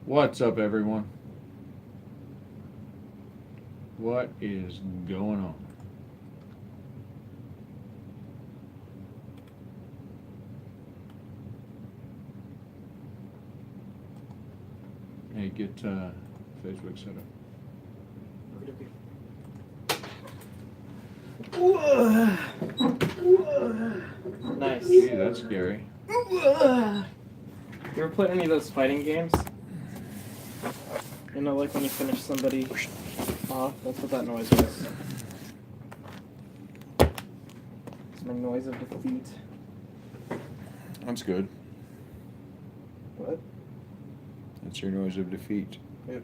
What's up, everyone? What is going on? Hey, get Facebook set up. Nice. Gee, that's scary. You ever played any of those fighting games? You know, like when you finish somebody off? That's what that noise was. It's my noise of defeat. That's good. What? That's your noise of defeat. Yep.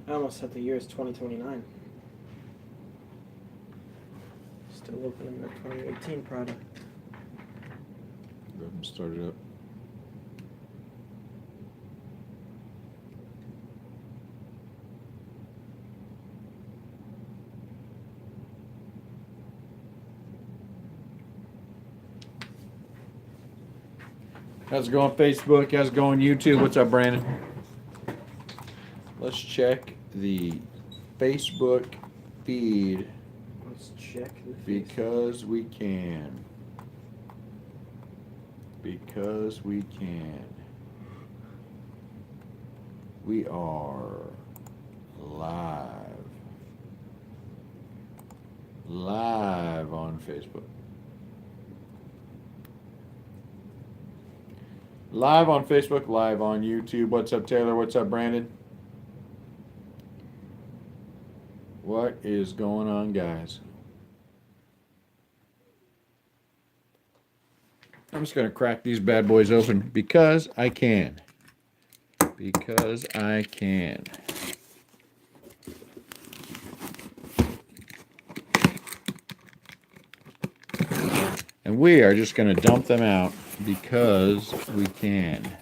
I almost set the year as 2029. Still opening their 2018 product. Go ahead and start it up. How's it going, Facebook? How's it going, YouTube? What's up, Brandon? Let's check the Facebook feed Let's check the face. because we can. Because we can. We are live. Live on Facebook. Live on Facebook, live on YouTube. What's up, Taylor? What's up, Brandon? What is going on, guys? I'm just going to crack these bad boys open because I can. Because I can. And we are just going to dump them out because we can.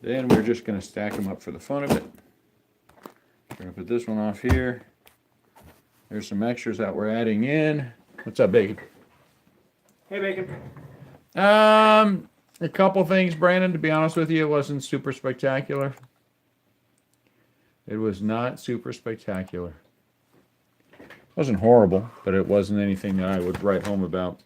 Then we're just going to stack them up for the fun of it. We're going to put this one off here. There's some extras that we're adding in. What's up, Bacon? Hey, Bacon. A couple things, Brandon. To be honest with you, it wasn't super spectacular. It was not super spectacular. It wasn't horrible, but it wasn't anything that I would write home about.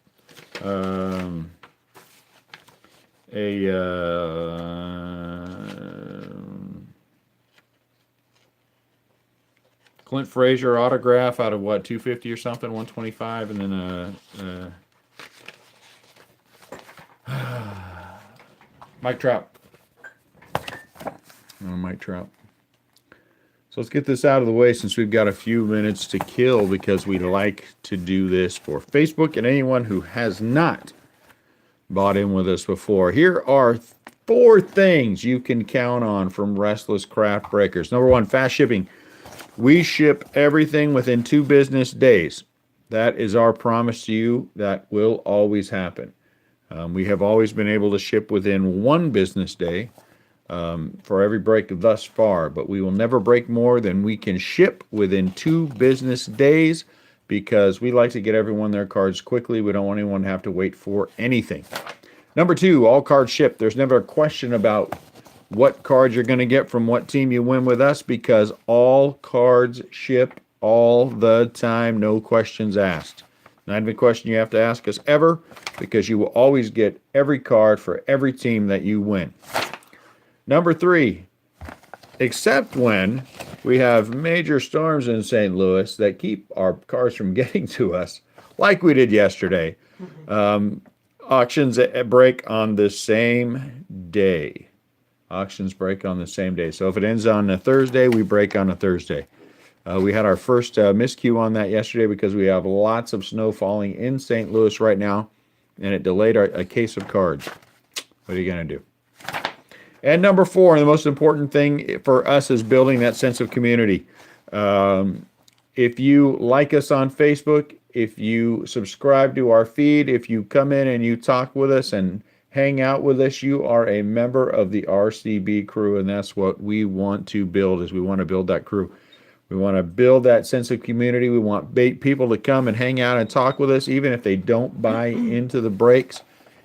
Clint Frazier autograph out of what, 250 or something, 125, and then Mike Trout. Mike Trout. So let's get this out of the way since we've got a few minutes to kill because we like to do this for Facebook and anyone who has not bought in with us before. Here are 4 things you can count on from RestlessCraft Breakers. Number 1, fast shipping. We ship everything within 2 business days. That is our promise to you. That will always happen. We have always been able to ship within 1 business day for every break thus far, but we will never break more than we can ship within 2 business days because we like to get everyone their cards quickly. We don't want anyone to have to wait for anything. Number 2, all cards shipped. There's never a question about what cards you're going to get from what team you win with us because all cards ship all the time, no questions asked. Not even a question you have to ask us ever because you will always get every card for every team that you win. Number 3, except when we have major storms in St. Louis that keep our cars from getting to us, like we did yesterday. Auctions break on the same day. Auctions break on the same day. So if it ends on a Thursday, we break on a Thursday. We had our first miscue on that yesterday because we have lots of snow falling in St. Louis right now, and it delayed a case of cards. What are you going to do? And number 4, the most important thing for us is building that sense of community. If you like us on Facebook, if you subscribe to our feed, if you come in and you talk with us and hang out with us, you are a member of the RCB crew, and that's what we want to build. Is we want to build that crew. We want to build that sense of community. We want people to come and hang out and talk with us, even if they don't buy into the breaks.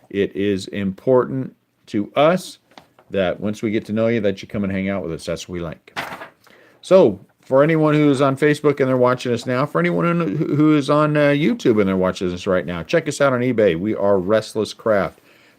It is important to us that once we get to know you, that you come and hang out with us. That's what we like. So for anyone who's on Facebook and they're watching us now, for anyone who is on YouTube and they're watching us right now, check us out on eBay. We are RestlessCraft.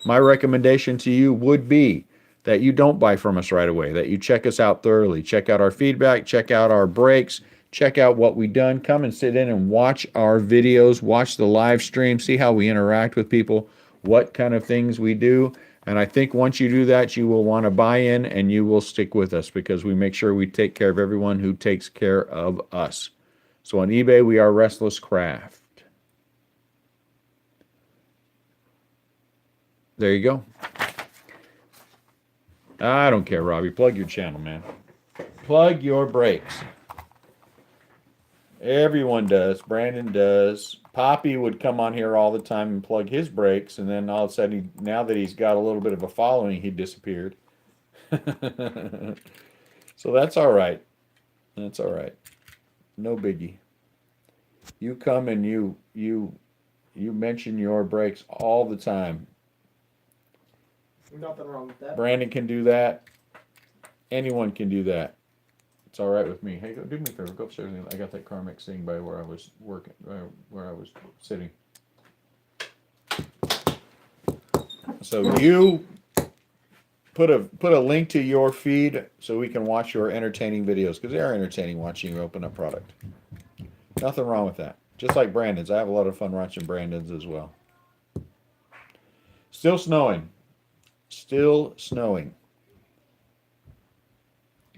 My recommendation to you would be that you don't buy from us right away, that you check us out thoroughly. Check out our feedback, check out our breaks, check out what we've done. Come and sit in and watch our videos, watch the live stream, see how we interact with people, what kind of things we do. And I think once you do that, you will want to buy in and you will stick with us because we make sure we take care of everyone who takes care of us. So on eBay, we are RestlessCraft. There you go. I don't care, Robbie. Plug your channel, man. Plug your breaks. Everyone does. Brandon does. Poppy would come on here all the time and plug his breaks, and then all of a sudden, now that he's got a little bit of a following, he disappeared. So that's all right. That's all right. No biggie. You come and you mention your breaks all the time. Nothing wrong with that. Brandon can do that. Anyone can do that. It's all right with me. Hey, do me a favor. Go upstairs. I got that Carmex thing by where I was working, where I was sitting. So you put a link to your feed so we can watch your entertaining videos because they are entertaining watching you open up product. Nothing wrong with that. Just like Brandon's. I have a lot of fun watching Brandon's as well. Still snowing. Still snowing.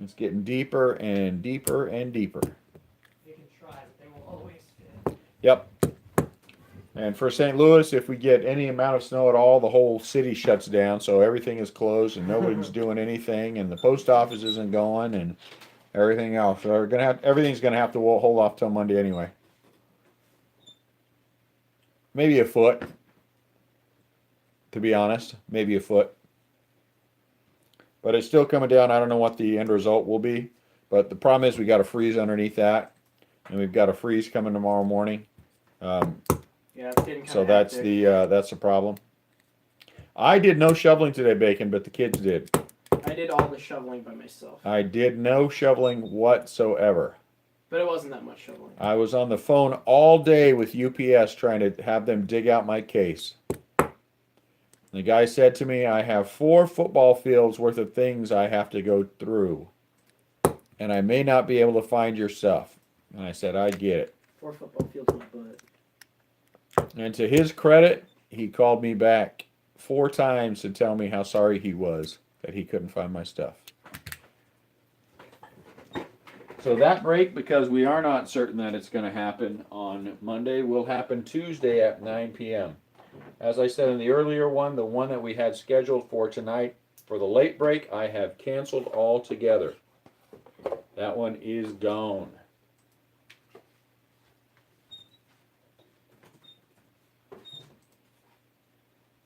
It's getting deeper and deeper and deeper. You can try, but they will always fit. Yep. And for St. Louis, if we get any amount of snow at all, the whole city shuts down, so everything is closed and nobody's doing anything, and the post office isn't going, and everything else. So everything's gonna have to hold off till Monday anyway. Maybe a foot. To be honest, maybe a foot. But it's still coming down. I don't know what the end result will be. But the problem is we got a freeze underneath that. And we've got a freeze coming tomorrow morning. Yeah, it's getting so that's the problem. I did no shoveling today, Bacon, but the kids did. I did all the shoveling by myself. I did no shoveling whatsoever. But it wasn't that much shoveling. I was on the phone all day with UPS trying to have them dig out my case. The guy said to me, I have 4 football fields worth of things I have to go through. And I may not be able to find your stuff. And I said, I get it. 4 football fields in my butt. And to his credit, he called me back 4 times to tell me how sorry he was that he couldn't find my stuff. So that break, because we are not certain that it's going to happen on Monday, will happen Tuesday at 9 p.m. As I said in the earlier one, the one that we had scheduled for tonight for the late break, I have canceled altogether. That one is gone.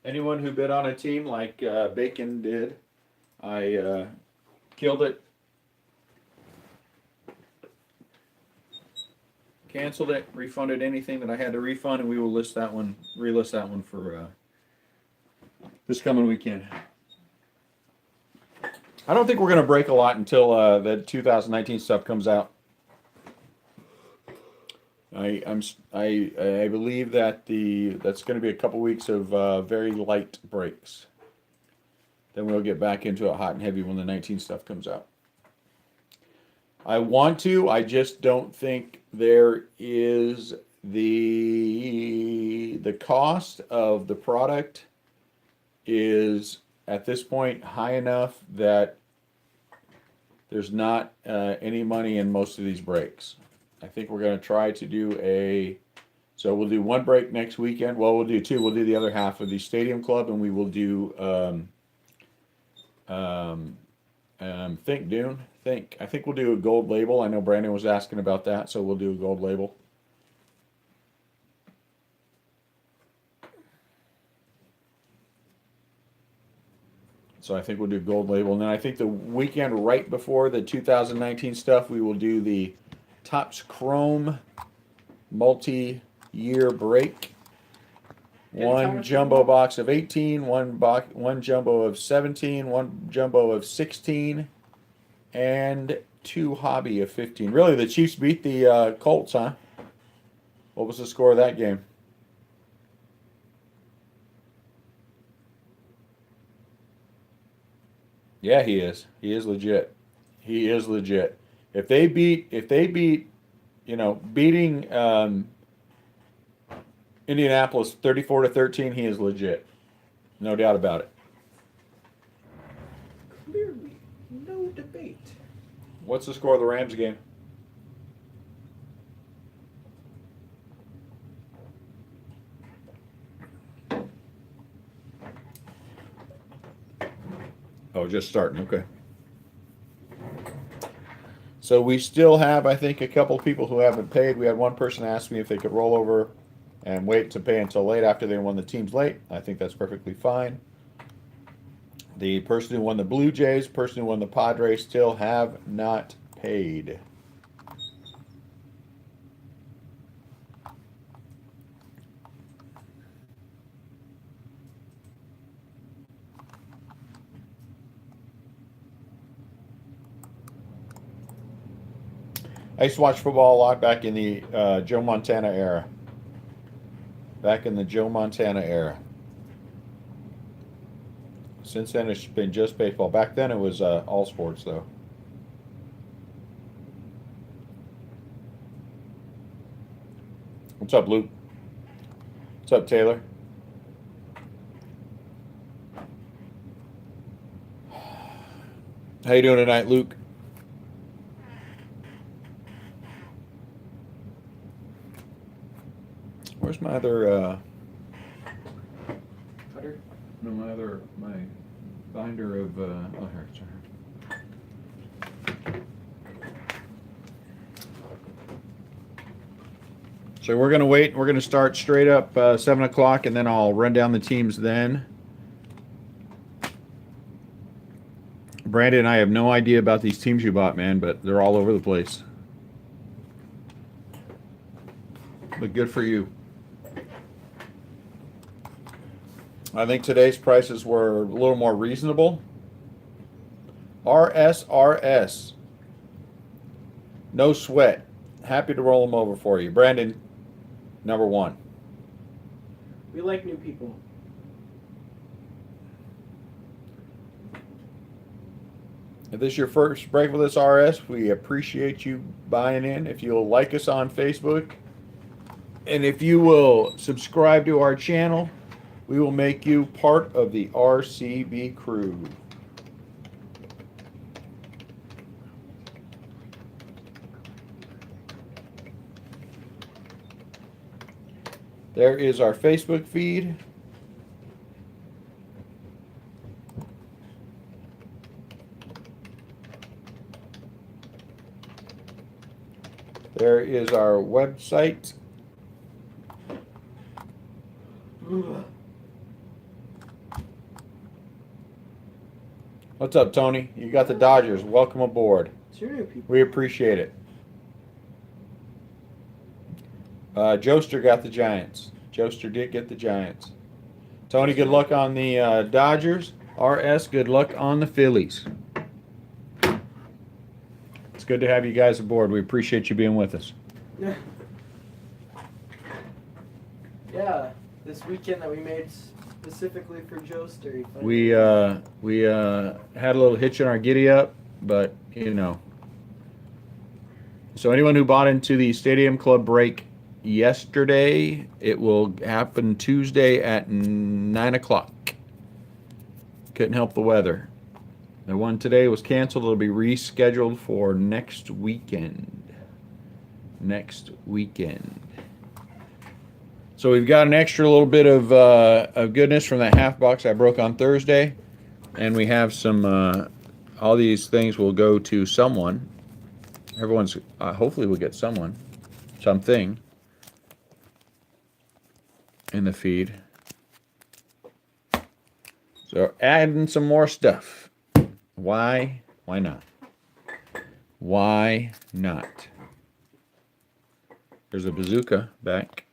Anyone who bid on a team like Bacon did, I killed it, canceled it, refunded anything that I had to refund, and we will relist that one for this coming weekend. I don't think we're going to break a lot until the 2019 stuff comes out. I believe that that's going to be a couple weeks of very light breaks. Then we'll get back into it hot and heavy when the 19 stuff comes out. I want to. I just don't think there is the cost of the product is at this point high enough that there's not any money in most of these breaks. I think we're going to try to do so we'll do one break next weekend. Well, we'll do two. We'll do the other half of the Stadium Club, and we will do Think Dune. I think we'll do a gold label. I know Brandon was asking about that, so we'll do a gold label. So I think we'll do gold label. And then I think the weekend right before the 2019 stuff, we will do the Topps Chrome multi-year break. One jumbo box of 18, one jumbo of 17, one jumbo of 16, and two hobby of 15. Really, the Chiefs beat the Colts, huh? What was the score of that game? Yeah, he is. He is legit. He is legit. If they beat, beating Indianapolis 34-13, he is legit. No doubt about it. Clearly, no debate. What's the score of the Rams game? Oh, just starting. Okay. So we still have, I think, a couple people who haven't paid. We had one person ask me if they could roll over and wait to pay until late after they won the teams late. I think that's perfectly fine. The person who won the Blue Jays, person who won the Padres still have not paid. I used to watch football a lot back in the Joe Montana era. Since then, it's been just baseball. Back then, it was all sports, though. What's up, Luke? What's up, Taylor? How you doing tonight, Luke? Where's my other Cutter? no, my binder of oh, here it's here. So we're gonna wait. We're gonna start straight up 7 o'clock, and then I'll run down the teams then. Brandon and I have no idea about these teams you bought, man, but they're all over the place. But good for you. I think today's prices were a little more reasonable. RSRS. No sweat. Happy to roll them over for you. Brandon, number 1. We like new people. If this is your first break with us, RS, we appreciate you buying in. If you'll like us on Facebook, and if you will subscribe to our channel, we will make you part of the RCB crew. There is our Facebook feed. There is our website. What's up, Tony? You got the Dodgers. Welcome aboard. It's your new people. We appreciate it. Joester got the Giants. Joester did get the Giants. Tony, good luck on the Dodgers. RS, good luck on the Phillies. It's good to have you guys aboard. We appreciate you being with us. Yeah. Yeah, this weekend that we made specifically for Joester. We had a little hitch in our giddy up, but you know. So anyone who bought into the Stadium Club break yesterday, it will happen Tuesday at 9 o'clock. Couldn't help the weather. The one today was canceled. It'll be rescheduled for next weekend. Next weekend. So we've got an extra little bit of goodness from that half box I broke on Thursday. And we have some, all these things will go to someone. Everyone's, hopefully we'll get someone, something in the feed. So adding some more stuff. Why? Why not? Why not? There's a bazooka back.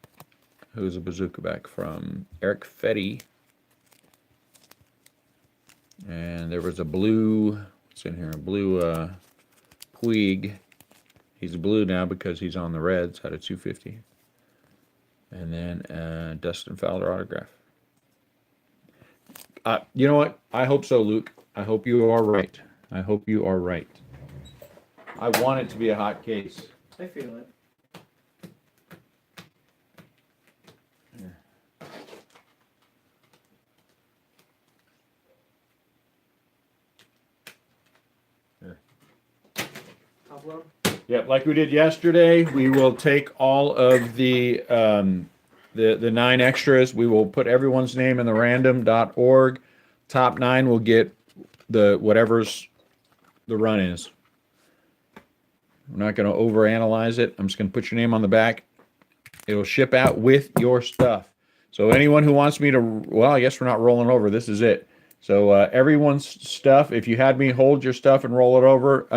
Who's a bazooka back? From Eric Fetty. And there was a blue, what's in here? A blue Puig. He's blue now because he's on the Reds, had a 250. And then Dustin Fowler autograph. You know what? I hope so, Luke. I hope you are right. I hope you are right. I want it to be a hot case. I feel it. Here. Here. Top load? Yep, like we did yesterday, we will take all of the 9 extras. We will put everyone's name in the random.org. Top 9 will get the whatever's the run is. I'm not going to overanalyze it. I'm just going to put your name on the back. It'll ship out with your stuff. So anyone who wants me to, well, I guess we're not rolling over. This is it. So everyone's stuff, if you had me hold your stuff and roll it over,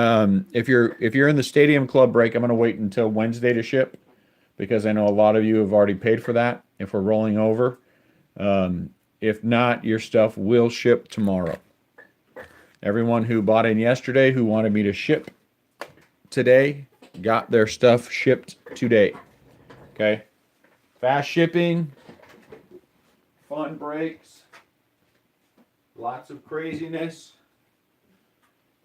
if you're in the Stadium Club break, I'm going to wait until Wednesday to ship because I know a lot of you have already paid for that if we're rolling over. If not, your stuff will ship tomorrow. Everyone who bought in yesterday who wanted me to ship today got their stuff shipped today. Okay? Fast shipping, fun breaks, lots of craziness.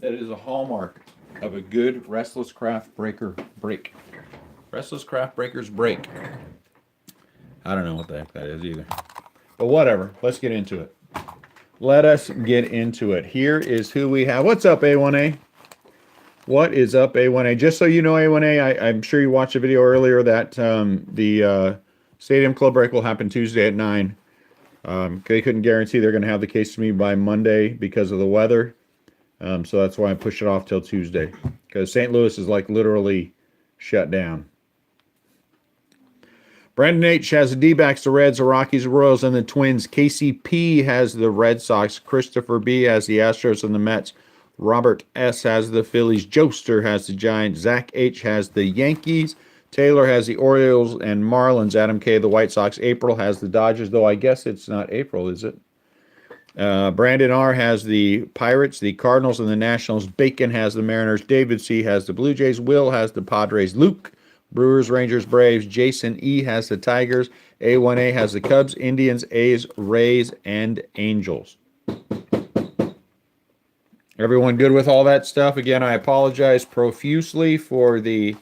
That is a hallmark of a good RestlessCraft Breaker break. RestlessCraft Breakers break. I don't know what the heck that is either. But whatever. Let's get into it. Let us get into it. Here is who we have. What's up, A1A? What is up, A1A? Just so you know, A1A, I'm sure you watched a video earlier that the Stadium Club break will happen Tuesday at 9. They couldn't guarantee they're going to have the case to me by Monday because of the weather. So that's why I pushed it off till Tuesday. Because St. Louis is like literally shut down. Brandon H. has the D-backs, the Reds, the Rockies, the Royals, and the Twins. KCP has the Red Sox. Christopher B. has the Astros and the Mets. Robert S. has the Phillies. Joester has the Giants. Zach H. has the Yankees. Taylor has the Orioles and Marlins. Adam K. the White Sox. April has the Dodgers, though I guess it's not April, is it? Brandon R. has the Pirates, the Cardinals, and the Nationals. Bacon has the Mariners. David C. has the Blue Jays. Will has the Padres. Luke, Brewers, Rangers, Braves. Jason E. has the Tigers. A1A has the Cubs, Indians, A's, Rays, and Angels. Everyone good with all that stuff? Again, I apologize profusely for the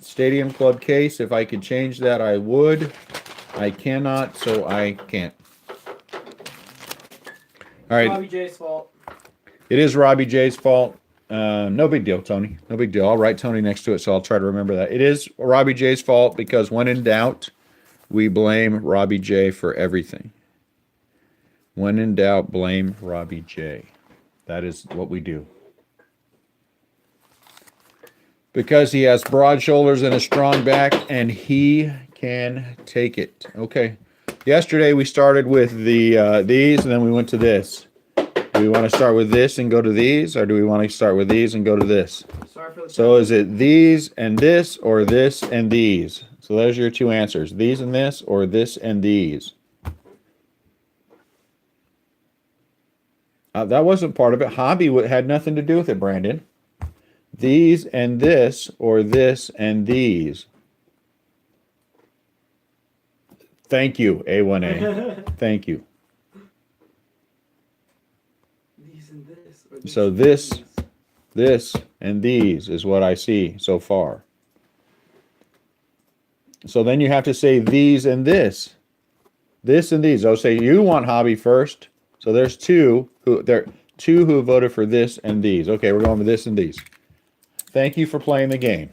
Stadium Club case. If I could change that, I would. I cannot, so I can't. All right. Robbie J's fault. It is Robbie J's fault. No big deal, Tony. No big deal. I'll write Tony next to it, so I'll try to remember that. It is Robbie J's fault because when in doubt, we blame Robbie J for everything. When in doubt, blame Robbie J. That is what we do. Because he has broad shoulders and a strong back, and he can take it. Okay. Yesterday we started with the these, and then we went to this. Do we want to start with this and go to these, or do we want to start with these and go to this? Sorry for the So is it these and this, or this and these? So those are your two answers. These and this, or this and these. That wasn't part of it. Hobby had nothing to do with it, Brandon. These and this, or this and these. Thank you, A1A. Thank you. These and this. Or these So and this, these. this, and these is what I see so far. So then you have to say these and this. This and these. I'll say you want hobby first. So there's two who voted for this and these. Okay, we're going with this and these. Thank you for playing the game.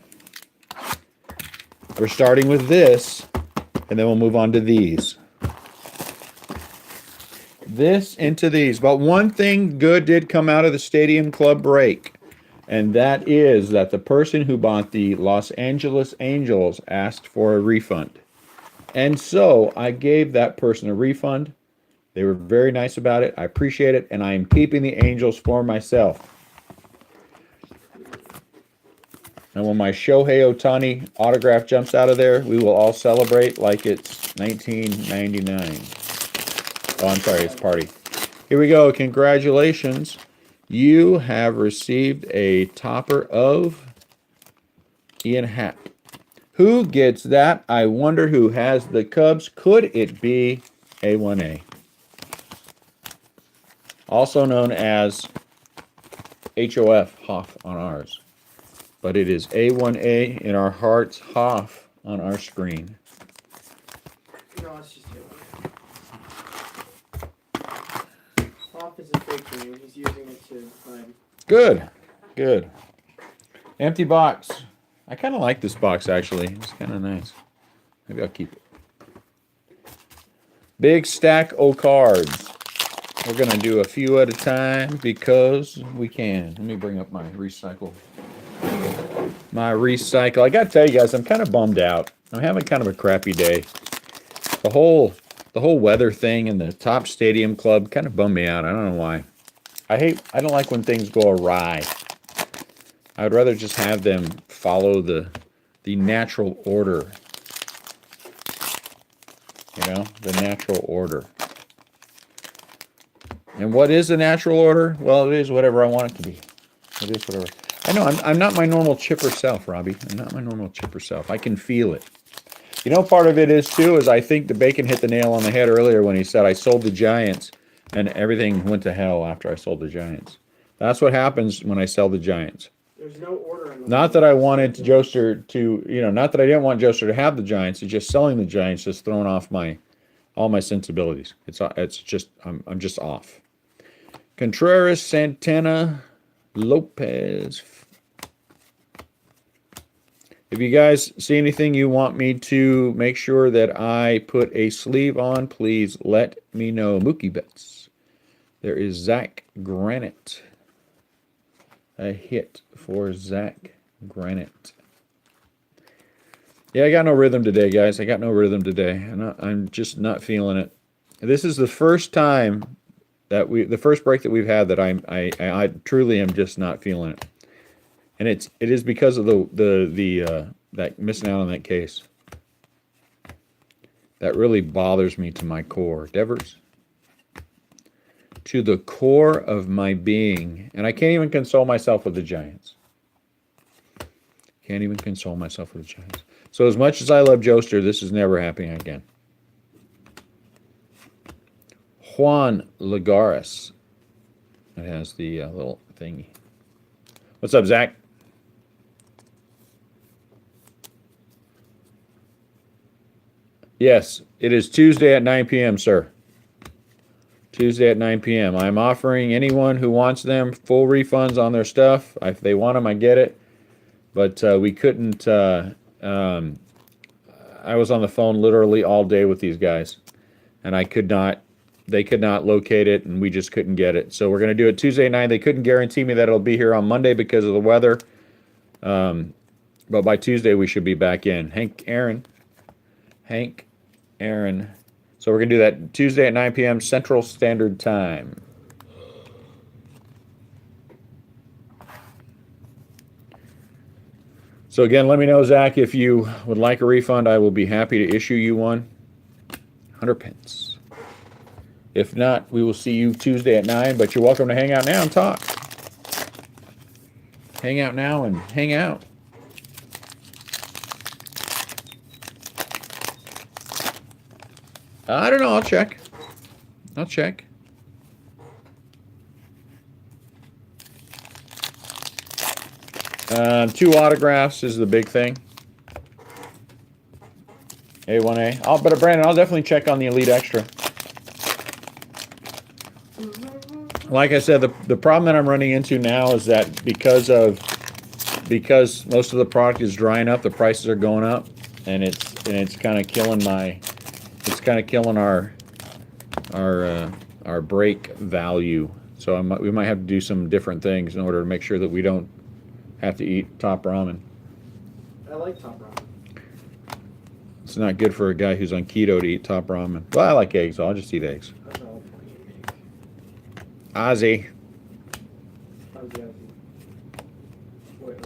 We're starting with this, and then we'll move on to these. This into these. But one thing good did come out of the Stadium Club break, and that is that the person who bought the Los Angeles Angels asked for a refund. And so I gave that person a refund. They were very nice about it. I appreciate it, and I am keeping the Angels for myself. And when my Shohei Ohtani autograph jumps out of there, we will all celebrate like it's 1999. Oh, I'm sorry, it's party. Here we go. Congratulations. You have received a topper of Ian Happ. Who gets that? I wonder who has the Cubs. Could it be A1A? Also known as HOF, Hoff on ours. But it is A1A in our hearts, Hoff on our screen. No, it's just A1A. Hoff is a fake name. He's using it to hide. Good. Good. Empty box. I kind of like this box, actually. It's kind of nice. Maybe I'll keep it. Big stack of cards. We're going to do a few at a time because we can. Let me bring up my recycle. I got to tell you guys, I'm kind of bummed out. I'm having kind of a crappy day. The whole weather thing and the Top Stadium Club kind of bummed me out. I don't know why. I don't like when things go awry. I would rather just have them follow the natural order. You know, the natural order. And what is the natural order? Well, it is whatever I want it to be. It is whatever. I know, I'm not my normal chipper self, Robbie. I'm not my normal chipper self. I can feel it. You know, part of it is, too, is I think the Bacon hit the nail on the head earlier when he said, I sold the Giants, and everything went to hell after I sold the Giants. That's what happens when I sell the Giants. There's no order. Not that I wanted Joester to, not that I didn't want Joester to have the Giants. It's just selling the Giants just throwing off all my sensibilities. It's just, I'm just off. Contreras, Santana, Lopez. If you guys see anything you want me to make sure that I put a sleeve on, please let me know. Mookie Betts. There is Zach Granite. A hit for Zach Granite. Yeah, I got no rhythm today, guys. I got no rhythm today. I'm just not feeling it. This is the first time the first break that we've had that I truly am just not feeling it. And it is because of that missing out on that case. That really bothers me to my core. Devers. To the core of my being. And I can't even console myself with the Giants. Can't even console myself with the Giants. So as much as I love Joester, this is never happening again. Juan Lagares. It has the little thingy. What's up, Zach? Yes, it is Tuesday at 9 p.m., sir. Tuesday at 9 p.m. I'm offering anyone who wants them full refunds on their stuff. If they want them, I get it. But we couldn't. I was on the phone literally all day with these guys, and I could not. They could not locate it, and we just couldn't get it. So we're going to do it Tuesday night. They couldn't guarantee me that it'll be here on Monday because of the weather. But by Tuesday, we should be back in. Hank Aaron. So we're going to do that Tuesday at 9 p.m. Central Standard Time. So again, let me know, Zach, if you would like a refund. I will be happy to issue you one. 100 pence. If not, we will see you Tuesday at 9, but you're welcome to hang out now and talk. Hang out now and hang out. I don't know. I'll check. Two autographs is the big thing. A1A. But Brandon, I'll definitely check on the Elite Extra. like I said, the problem that I'm running into now is that because most of the product is drying up, the prices are going up, and it's kind of killing our break value. So we might have to do some different things in order to make sure that we don't have to eat top ramen. I like top ramen. It's not good for a guy who's on keto to eat top ramen. Well, I like eggs, so I'll just eat eggs. That's not what I'm eating. Ozzy. How's the other? Wait.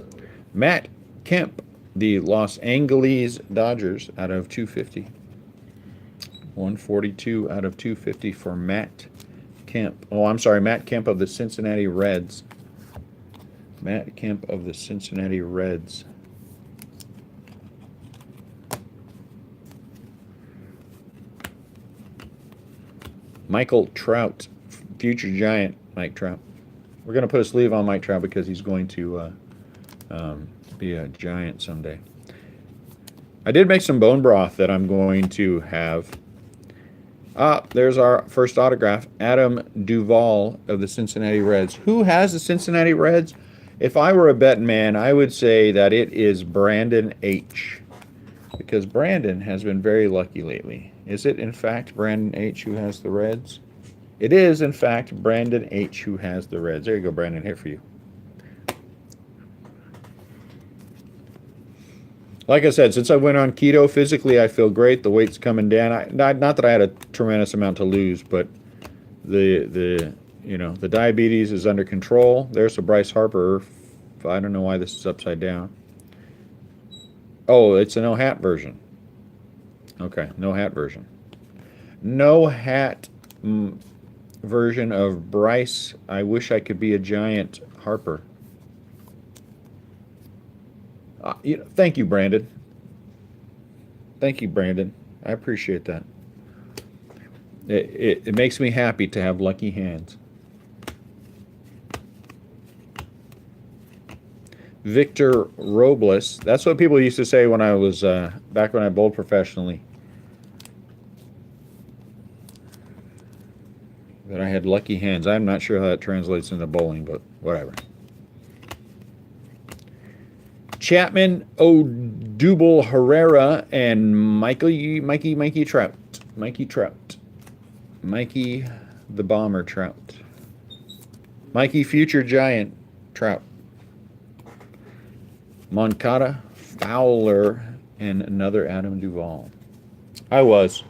Matt Kemp, the Los Angeles Dodgers, out of 250. 142 out of 250 for Matt Kemp. Oh, I'm sorry, Matt Kemp of the Cincinnati Reds. Matt Kemp of the Cincinnati Reds. Michael Trout, future Giant, Mike Trout. We're going to put a sleeve on Mike Trout because he's going to be a Giant someday. I did make some bone broth that I'm going to have. There's our first autograph, Adam Duvall of the Cincinnati Reds. Who has the Cincinnati Reds? If I were a betting man, I would say that it is Brandon H. Because Brandon has been very lucky lately. Is it, in fact, Brandon H. who has the Reds? It is, in fact, Brandon H. who has the Reds. There you go, Brandon. Here for you. Like I said, since I went on keto, physically I feel great. The weight's coming down. Not that I had a tremendous amount to lose, but the diabetes is under control. There's a Bryce Harper. I don't know why this is upside down. Oh, it's a no hat version. Okay, no hat version. No hat version of Bryce. I wish I could be a Giant Harper. Thank you, Brandon. Thank you, Brandon. I appreciate that. It makes me happy to have lucky hands. Victor Robles. That's what people used to say when I was back when I bowled professionally. That I had lucky hands. I'm not sure how that translates into bowling, but whatever. Chapman, Odubel Herrera, and Mikey Trout. Mikey the Bomber Trout. Mikey future Giant Trout. Moncada, Fowler, and another Adam Duvall. I was.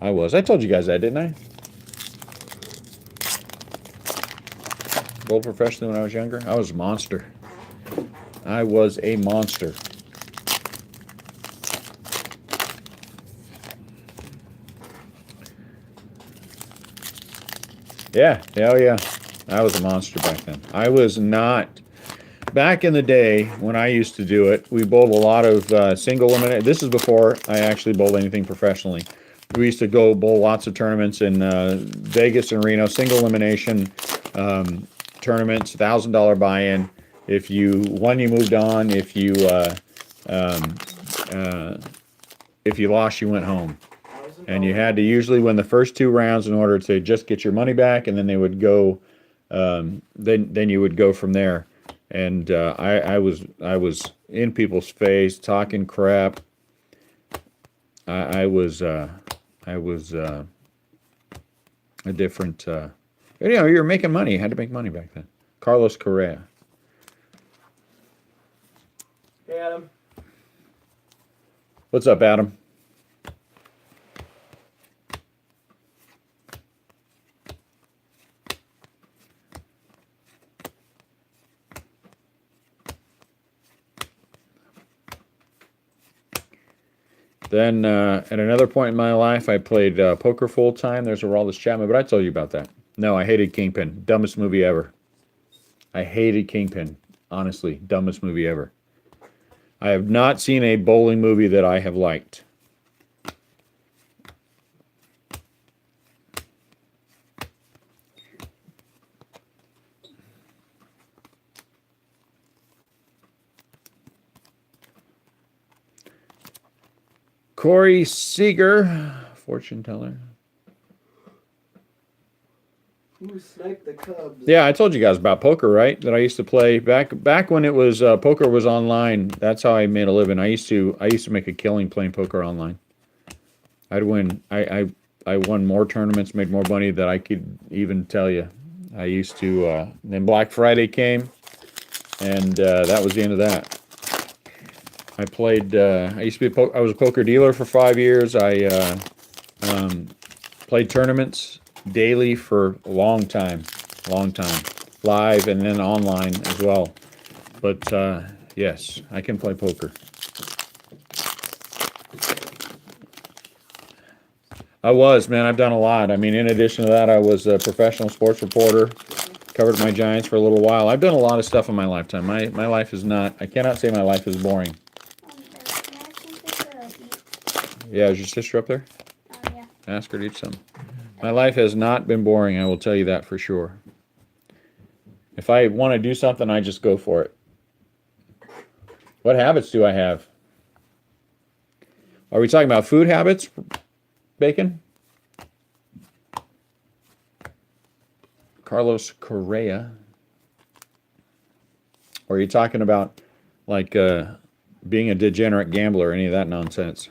I told you guys that, didn't I? Bowled professionally when I was younger. I was a monster. I was a monster. Yeah, hell yeah. I was a monster back then. I was not. Back in the day when I used to do it, we bowled a lot of single elimination. This is before I actually bowled anything professionally. We used to go bowl lots of tournaments in Vegas and Reno, single elimination tournaments, $1,000 buy-in. If you won, you moved on. If you lost, you went home. And you had to usually win the first 2 rounds in order to just get your money back, and then they would go. Then you would go from there. And I was in people's face talking crap. I was a different. You were making money. You had to make money back then. Carlos Correa. Hey, Adam. What's up, Adam? Then at another point in my life, I played poker full time. There's a Aroldis Chapman, but I told you about that. No, I hated Kingpin. Dumbest movie ever. I hated Kingpin. Honestly, dumbest movie ever. I have not seen a bowling movie that I have liked. Corey Seager, fortune teller. Ooh, snipe the Cubs. Yeah, I told you guys about poker, right? That I used to play back when it was poker was online. That's how I made a living. I used to make a killing playing poker online. I'd win. I won more tournaments, made more money than I could even tell you. I used to. Then Black Friday came, and that was the end of that. I played. I used to be. I was a poker dealer for 5 years. I played tournaments daily for a long time, live and then online as well. But yes, I can play poker. I was, man. I've done a lot. I mean, in addition to that, I was a professional sports reporter. Covered my Giants for a little while. I've done a lot of stuff in my lifetime. My life is not. I cannot say my life is boring. Yeah, is your sister up there? Yeah. Ask her to eat some. My life has not been boring. I will tell you that for sure. If I want to do something, I just go for it. What habits do I have? Are we talking about food habits? Bacon? Carlos Correa. Or are you talking about like being a degenerate gambler or any of that nonsense?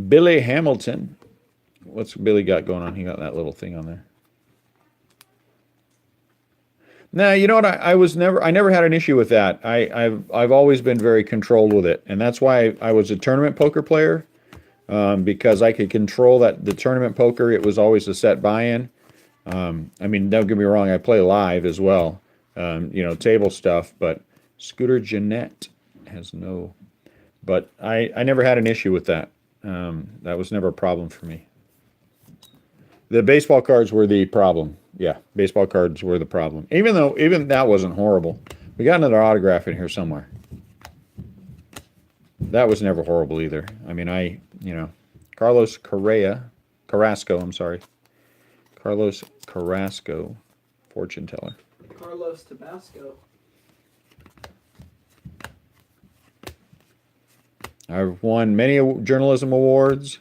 Billy Hamilton. What's Billy got going on? He got that little thing on there. Nah, you know what? I never had an issue with that. I've always been very controlled with it, and that's why I was a tournament poker player, because I could control the tournament poker. It was always a set buy-in. I mean, don't get me wrong. I play live as well, table stuff. But Scooter Jeanette has no. But I never had an issue with that. That was never a problem for me. The baseball cards were the problem. Yeah, baseball cards were the problem. Even that wasn't horrible. We got another autograph in here somewhere. That was never horrible either. I mean, Carlos Carrasco, I'm sorry. Carlos Carrasco, fortune teller. Carlos Tabasco. I've won many journalism awards.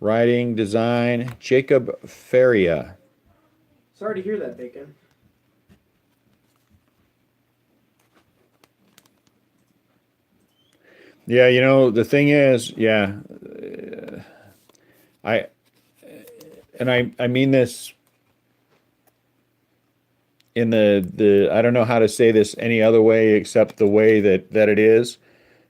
Writing, design, Jacob Faria. Sorry to hear that, Bacon. Yeah, the thing is, yeah, I mean this in the I don't know how to say this any other way except the way that it is.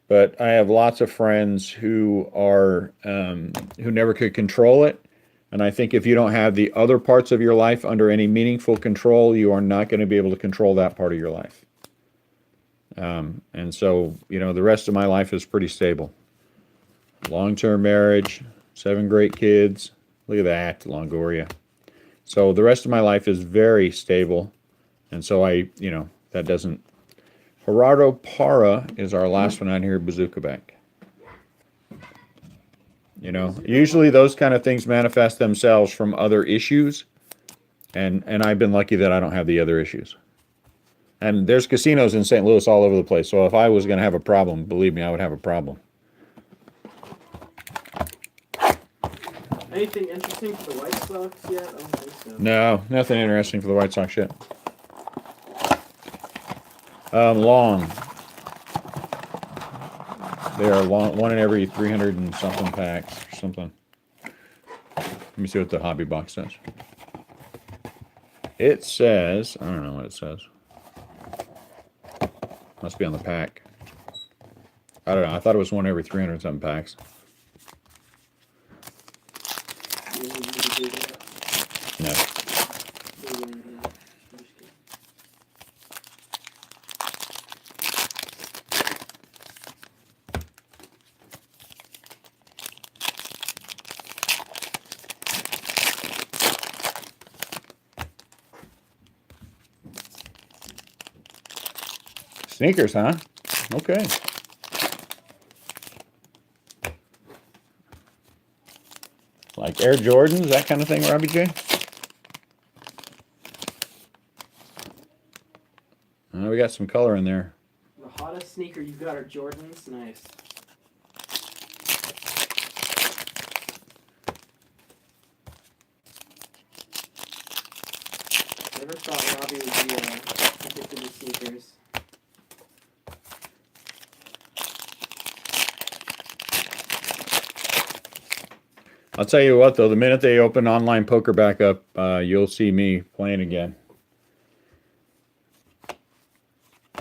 But I have lots of friends who are who never could control it, and I think if you don't have the other parts of your life under any meaningful control, you are not going to be able to control that part of your life. And so, the rest of my life is pretty stable. Long-term marriage, 7 great kids. Look at that, Longoria. So the rest of my life is very stable, and so that doesn't. Gerardo Parra is our last one on here, Bazooka Bank. Usually those kind of things manifest themselves from other issues, and I've been lucky that I don't have the other issues. And there's casinos in St. Louis all over the place, so if I was going to have a problem, believe me, I would have a problem. Anything interesting for the White Sox yet? I don't think so. No, nothing interesting for the White Sox yet. Long. They are long, one in every 300 and something packs or something. Let me see what the hobby box says. It says, I don't know what it says. Must be on the pack. I don't know. I thought it was one every 300 and something packs. No. Sneakers, huh? Okay. Like Air Jordans, that kind of thing, Robbie J? We got some color in there. The hottest sneaker you've got are Jordans. Nice. thought Robbie would be addicted to sneakers. I'll tell you what, though, the minute they open online poker back up, you'll see me playing again.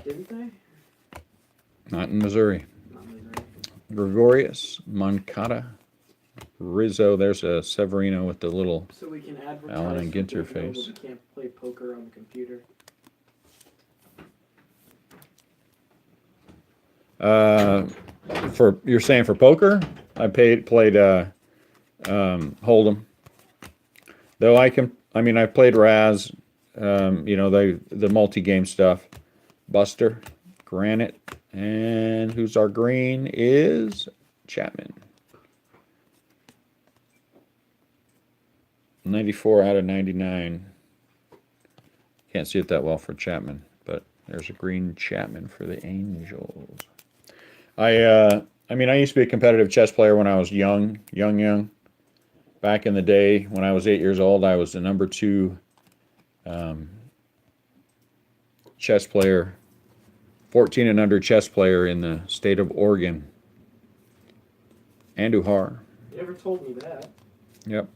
Didn't they? Not in Missouri. Not Missouri. Gregorius, Moncada, Rizzo. There's a Severino with the little So we can advertise Allen and for Ginter people that face. we can't play poker on the computer. You're saying for poker? I played Hold'em. Though I played Raz, the multi-game stuff. Buster, Granite, and who's our green is Chapman. 94 out of 99. Can't see it that well for Chapman, but there's a green Chapman for the Angels. I used to be a competitive chess player when I was young. Back in the day, when I was 8 years old, I was the number 2 chess player, 14 and under chess player in the state of Oregon. Andujar. You never told me that. Yep.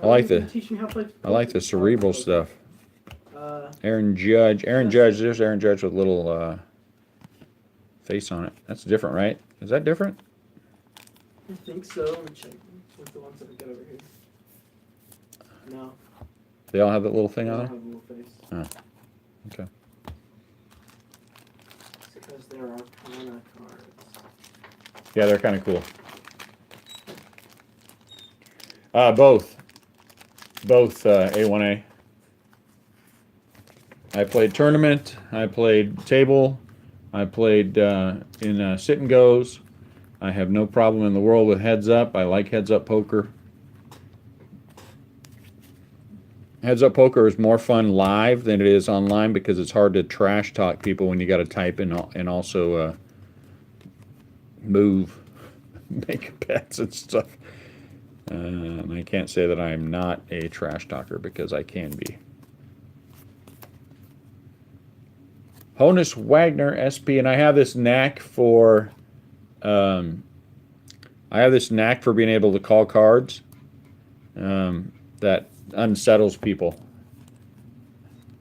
Well, I like you the can teach me how to play I like the poker. cerebral stuff. Uh, Aaron Judge. There's Aaron Judge with a little face on it. That's different, right? Is that different? I think so. Let me check with the ones that we got over here. No. They all have that little thing They on don't there? have a little face. Oh, okay. It's because there are Arcana cards. Yeah, they're kind of cool. Both A1A. I played tournament. I played table. I played in sit and goes. I have no problem in the world with heads up. I like heads up poker. Heads up poker is more fun live than it is online because it's hard to trash talk people when you got to type and also move, make bets and stuff. And I can't say that I'm not a trash talker because I can be. Honus Wagner SP, and I have this knack for being able to call cards that unsettles people.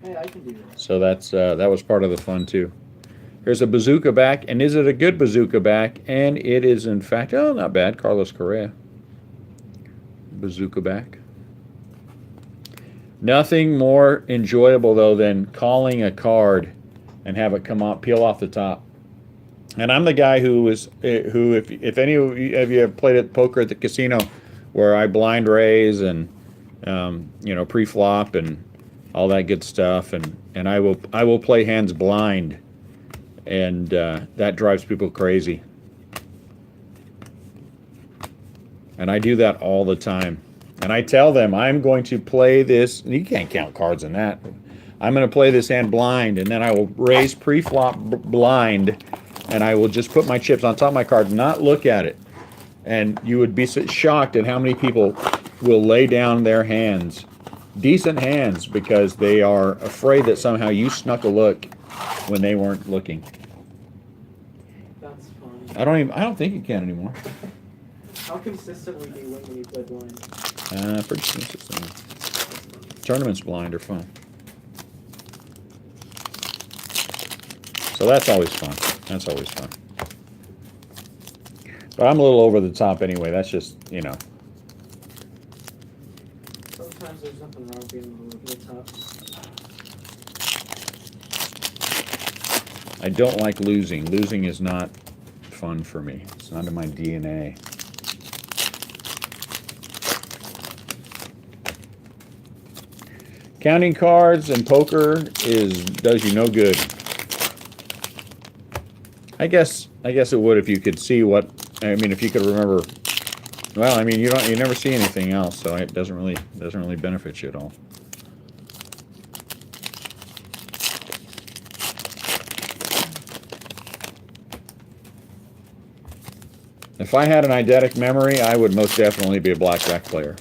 Hey, I can do that. So that was part of the fun too. Here's a bazooka back, and is it a good bazooka back? And it is in fact, not bad. Carlos Correa. Bazooka back. Nothing more enjoyable though than calling a card and have it come out, peel off the top. And I'm the guy who if any of you have played at poker at the casino, where I blind raise and pre-flop and all that good stuff, and I will play hands blind, and that drives people crazy. And I do that all the time. And I tell them I'm going to play this. You can't count cards in that. I'm going to play this hand blind, and then I will raise pre-flop blind, and I will just put my chips on top of my card, not look at it. And you would be shocked at how many people will lay down their hands, decent hands, because they are afraid that somehow you snuck a look when they weren't looking. That's funny. I don't think you can anymore. How consistently do you win when you play blind? Pretty consistent. Tournaments blind are fun. So that's always fun. That's always fun. But I'm a little over the top anyway. That's just, Sometimes there's nothing wrong being a little over the top. I don't like losing. Losing is not fun for me. It's not in my DNA. Counting cards and poker does you no good. I guess it would if you could see if you could remember. Well, you never see anything else, so it doesn't really benefit you at all. If I had an eidetic memory, I would most definitely be a blackjack player.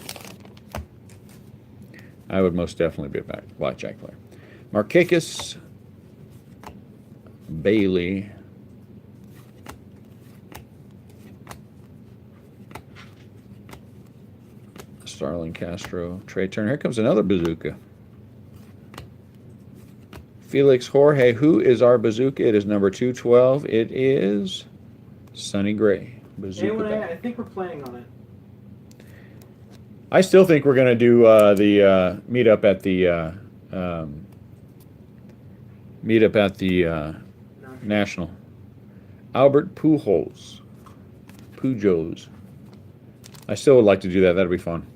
I would most definitely be a blackjack player. Markakis, Bailey, Starling Castro, Trey Turner. Here comes another bazooka. Felix Jorge. Who is our bazooka? It is number 212. It is Sonny Gray. Bazooka. I think we're planning on it. I still think we're going to do the meetup at the National. Albert Pujols. I still would like to do that. That'd be fun.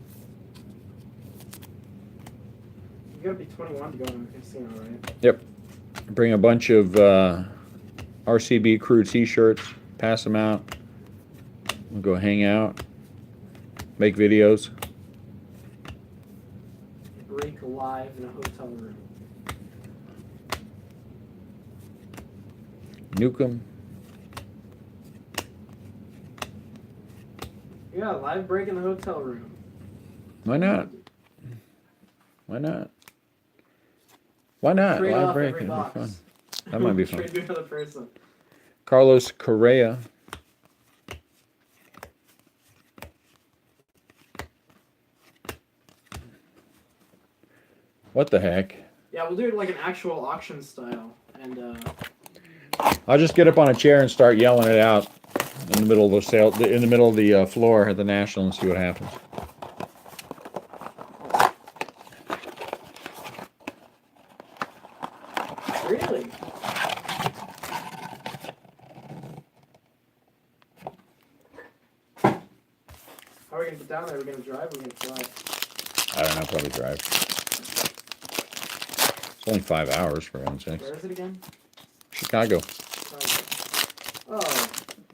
You gotta be 21 to go in the casino, right? Yep. Bring a bunch of RCB crew T-shirts. Pass them out. We'll go hang out. Make videos. Break live in a hotel room. Newcomb. Yeah, live break in the hotel room. Why not? Why not? Why not? Trade Live off break. every It'd be box. fun. That might be fun. Trade to another person. Carlos Correa. What the heck? Yeah, we'll do it like an actual auction style, and I'll just get up on a chair and start yelling it out in the middle of the floor at the National and see what happens. really, how are we gonna get down there? Are we gonna drive? Or are we gonna fly? I don't know, probably drive. It's only 5 hours for heaven's sakes. Where is it again? Chicago. Oh,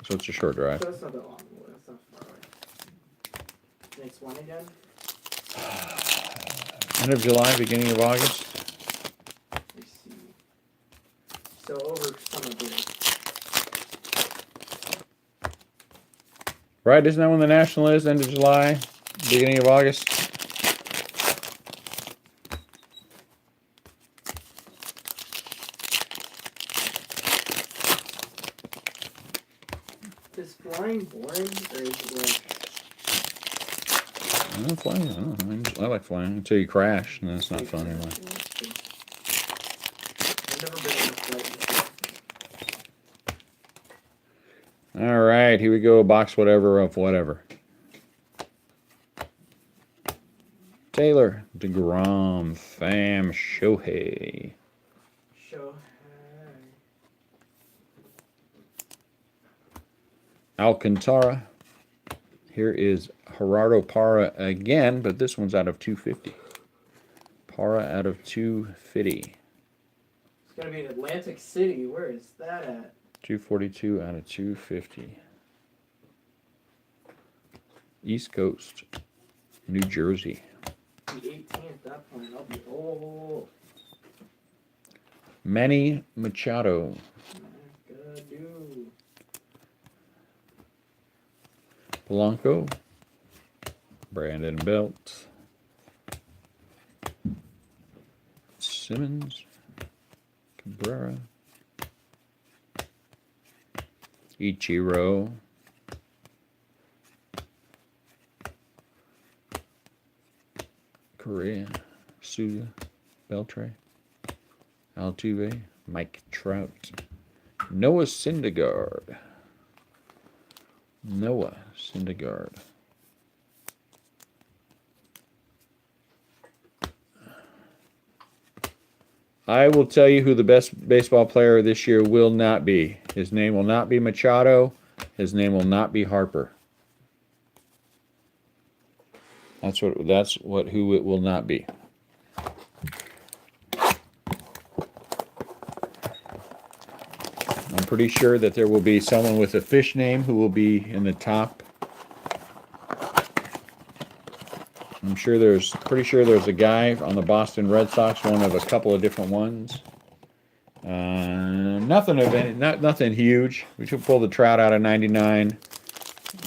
So it's a short drive. so that's not that long. That's not far away. Next one again. End of July, beginning of August. Let's see. So over summer break. Right, isn't that when the National is? End of July, beginning of August? Is flying boring, or is it like? I don't fly. I don't know. I like flying until you crash, and then it's not fun anymore. I've never been on a flight before. All right, here we go. Box whatever of whatever. Taylor, DeGrom, Pham, Shohei. Show. Alcantara. Here is Gerardo Parra again, but this one's out of 250. Parra out of 250. It's gonna be in Atlantic City. Where is that at? 242 out of 250. East Coast, New Jersey. The 18th. That point, I'll be old. Manny Machado. Good dude. Polanco. Brandon Belt. Simmons. Cabrera. Ichiro. Correa. Souza. Beltre. Altuve. Mike Trout. Noah Syndergaard. Noah Syndergaard. I will tell you who the best baseball player this year will not be. His name will not be Machado. His name will not be Harper. That's who it will not be. I'm pretty sure that there will be someone with a fish name who will be in the top. I'm sure pretty sure there's a guy on the Boston Red Sox, one of a couple of different ones. Nothing huge. We should pull the Trout out of 99.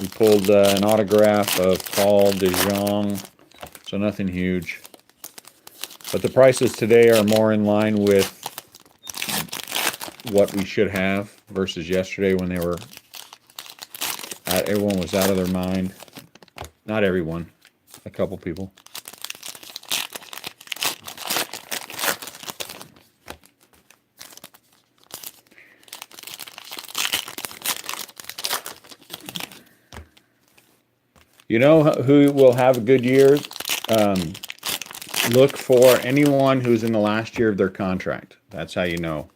We pulled an autograph of Paul DeJong, so nothing huge. But the prices today are more in line with what we should have versus yesterday when they were, everyone was out of their mind. Not everyone, a couple people. You know who will have a good year? Look for anyone who's in the last year of their contract. That's how you know.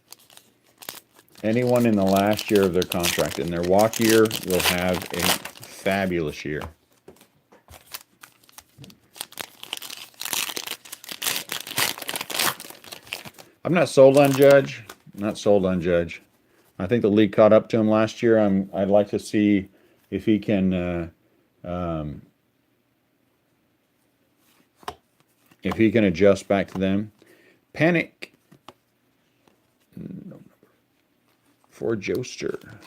Anyone in the last year of their contract. In their walk year will have a fabulous year. I'm not sold on Judge. Not sold on Judge. I think the league caught up to him last year. I'd like to see if he can adjust back to them. Panic for Joester.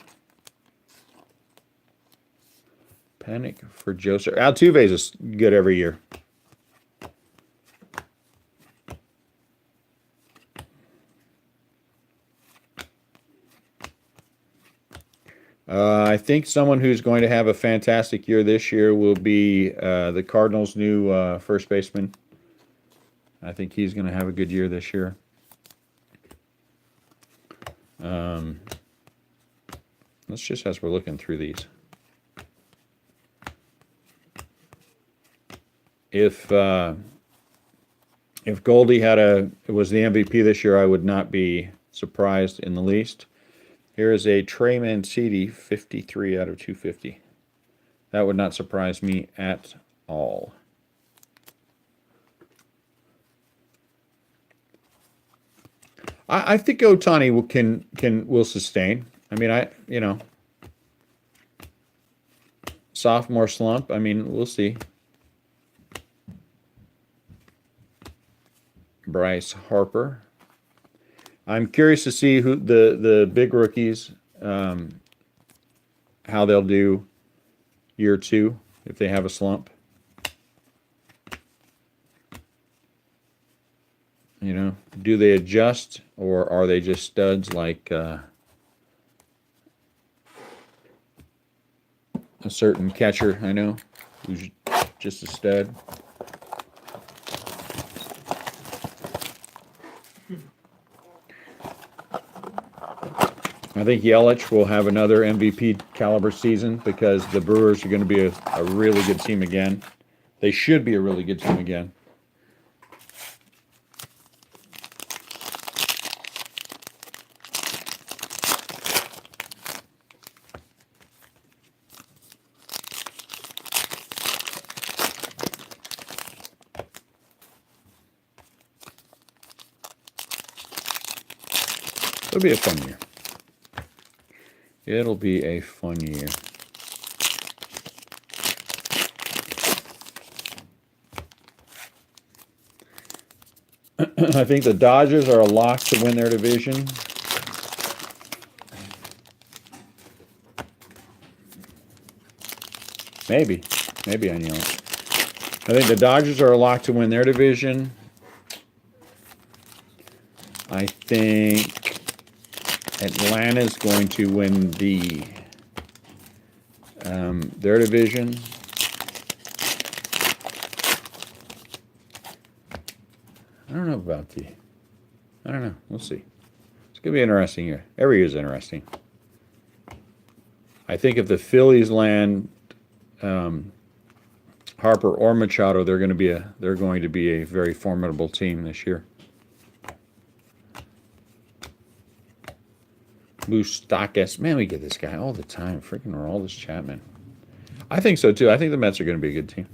Panic for Joester. Altuve is good every year. I think someone who's going to have a fantastic year this year will be the Cardinals' new first baseman. I think he's going to have a good year this year. Let's just, as we're looking through these, if Goldie was the MVP this year, I would not be surprised in the least. Here is a Trey Mancini, 53 out of 250. That would not surprise me at all. I think Ohtani will sustain. I mean, sophomore slump. I mean, we'll see. Bryce Harper. I'm curious to see who the big rookies, how they'll do year two if they have a slump. Do they adjust or are they just studs like a certain catcher I know who's just a stud? I think Yelich will have another MVP caliber season because the Brewers are going to be a really good team again. They should be a really good team again. It'll be a fun year. It'll be a fun year. I think the Dodgers are a lock to win their division. Maybe I know. I think the Dodgers are a lock to win their division. I think Atlanta's going to win their division. I don't know about I don't know. We'll see. It's going to be an interesting year. Every year is interesting. I think if the Phillies land Harper or Machado, they're going to be a very formidable team this year. Moustakas. Man, we get this guy all the time. Freaking Aroldis Chapman. I think so, too. I think the Mets are going to be a good team.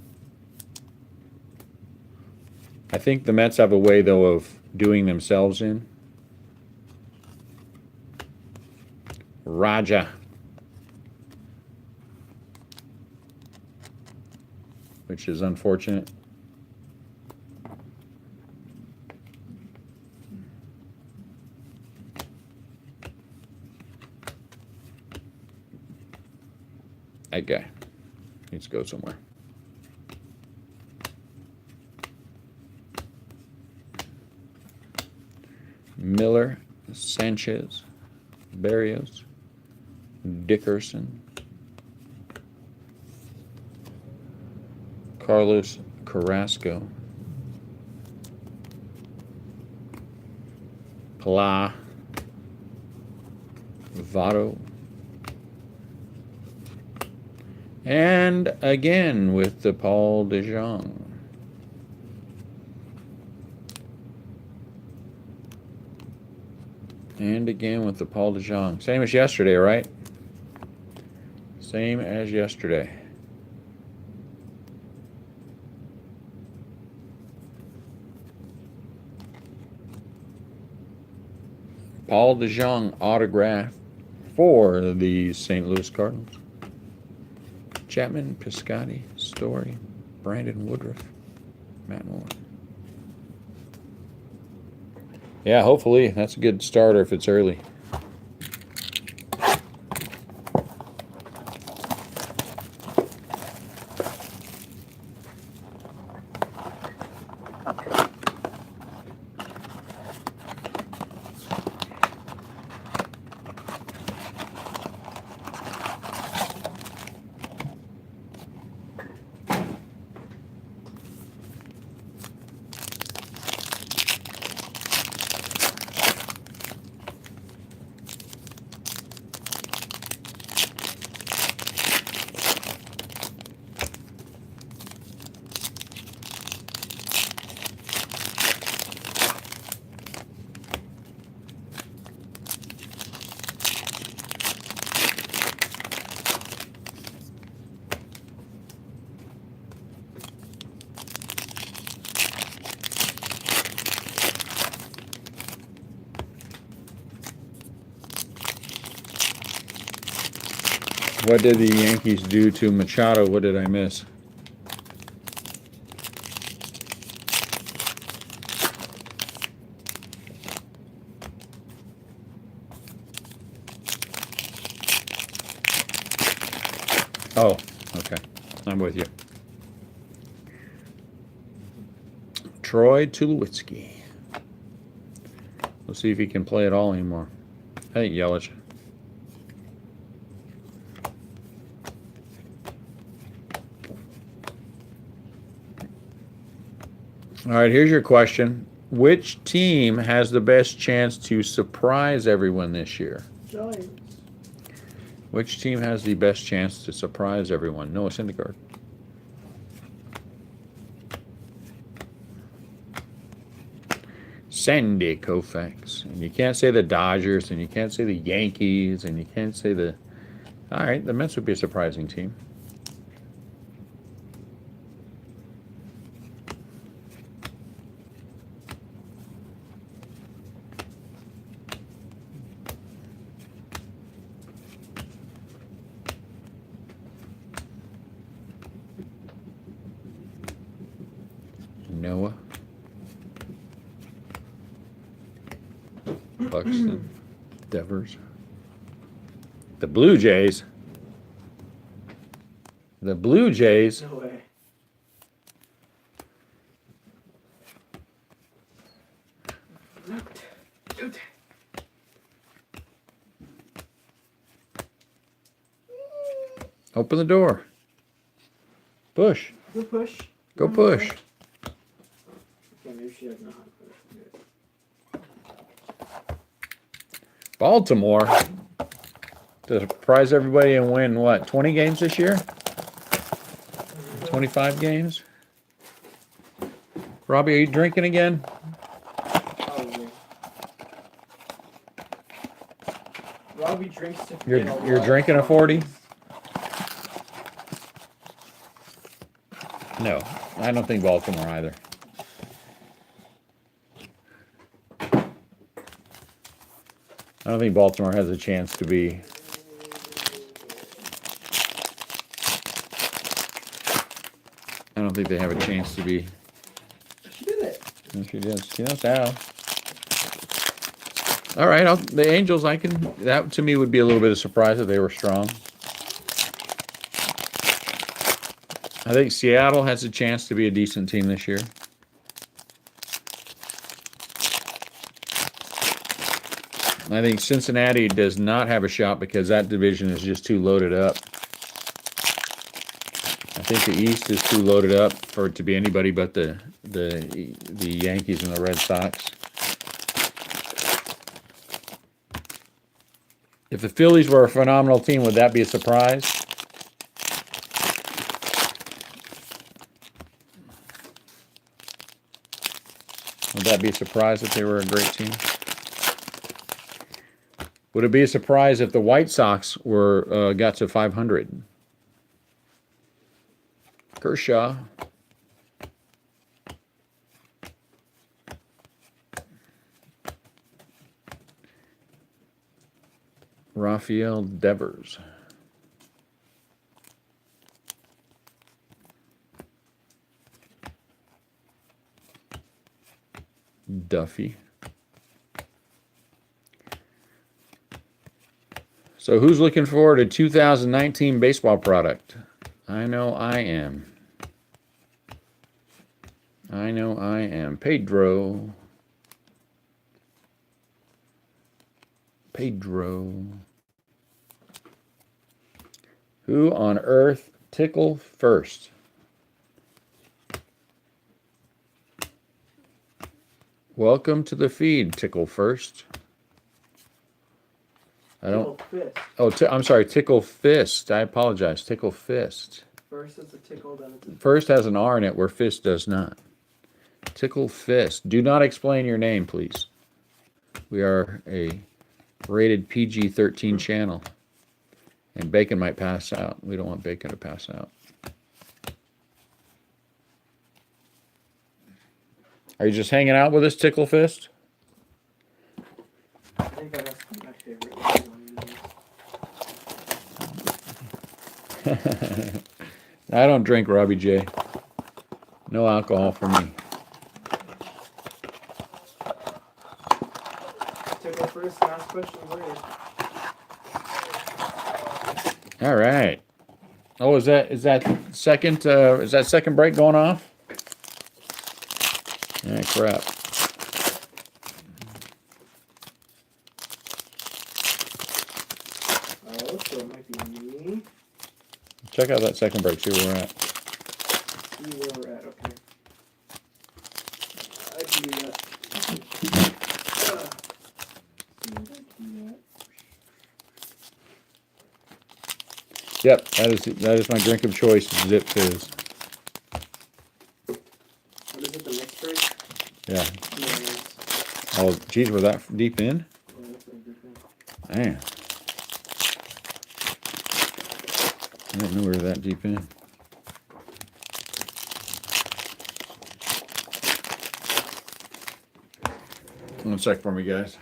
I think the Mets have a way, though, of doing themselves in. Raja. Which is unfortunate. That guy needs to go somewhere. Miller, Sanchez, Barrios, Dickerson, Carlos Carrasco, Pla, Votto, and again with the Paul DeJong. And again with the Paul DeJong. Same as yesterday, right? Same as yesterday. Paul DeJong autograph for the St. Louis Cardinals. Chapman, Piscotty, Story, Brandon Woodruff, Matt Moore. Yeah, hopefully that's a good starter if it's early. What did the Yankees do to Machado? What did I miss? Oh, okay. I'm with you. Troy Tulowitzki. We'll see if he can play at all anymore. I think Yelich. All right, here's your question. Which team has the best chance to surprise everyone this year? Giants. Which team has the best chance to surprise everyone? Noah Syndergaard. Sandy Koufax. And you can't say the Dodgers, and you can't say the Yankees, and you can't say the... All right, the Mets would be a surprising team. Noah. Buxton. Devers. The Blue Jays. The Blue Jays. No way. Open the door. Push. Go push. Go push. Okay, maybe she doesn't know how to push. Baltimore to surprise everybody and win what, 20 games this year? 25 games? Robbie, are you drinking again? Probably. Robbie drinks to You're forget a you're lot. drinking a 40? No, I don't think Baltimore either. I don't think Baltimore has a chance to be. I don't think they have a chance to be. She did it. Yes, she does. She knows how. All right, the Angels. That to me would be a little bit of a surprise if they were strong. I think Seattle has a chance to be a decent team this year. I think Cincinnati does not have a shot because that division is just too loaded up. I think the East is too loaded up for it to be anybody but the Yankees and the Red Sox. If the Phillies were a phenomenal team, would that be a surprise? Would that be a surprise if they were a great team? Would it be a surprise if the White Sox were got to 500? Kershaw. Rafael Devers. Duffy. So who's looking forward to 2019 baseball product? I know I am. I know I am. Pedro. Who on earth tickle first? Welcome to the feed, tickle first. I don't. Tickle fist. Oh, I'm sorry, tickle fist. I apologize. Tickle fist. First it's a tickle, then it's a First has an R in it where fist does not. Tickle fist. Do not explain your name, please. We are a rated PG-13 channel. And Bacon might pass out. We don't want Bacon to pass out. Are you just hanging out with us, Tickle Fist? I think that must be my favorite one. I don't drink, Robbie J. No alcohol for me. Tickle first, ask questions later. All right. Oh, is that second break going off? Ah, crap. Oh, so it might be me. Check out that second break. See where we're at. See where we're at. Okay. I can do that. Yep, that is my drink of choice. Zip Fizz. What is it? The mixed break? Yeah. Nice. Oh, geez, we're that deep in? Yeah, that's a good thing. Man. I didn't know we were that deep in. One sec for me, guys.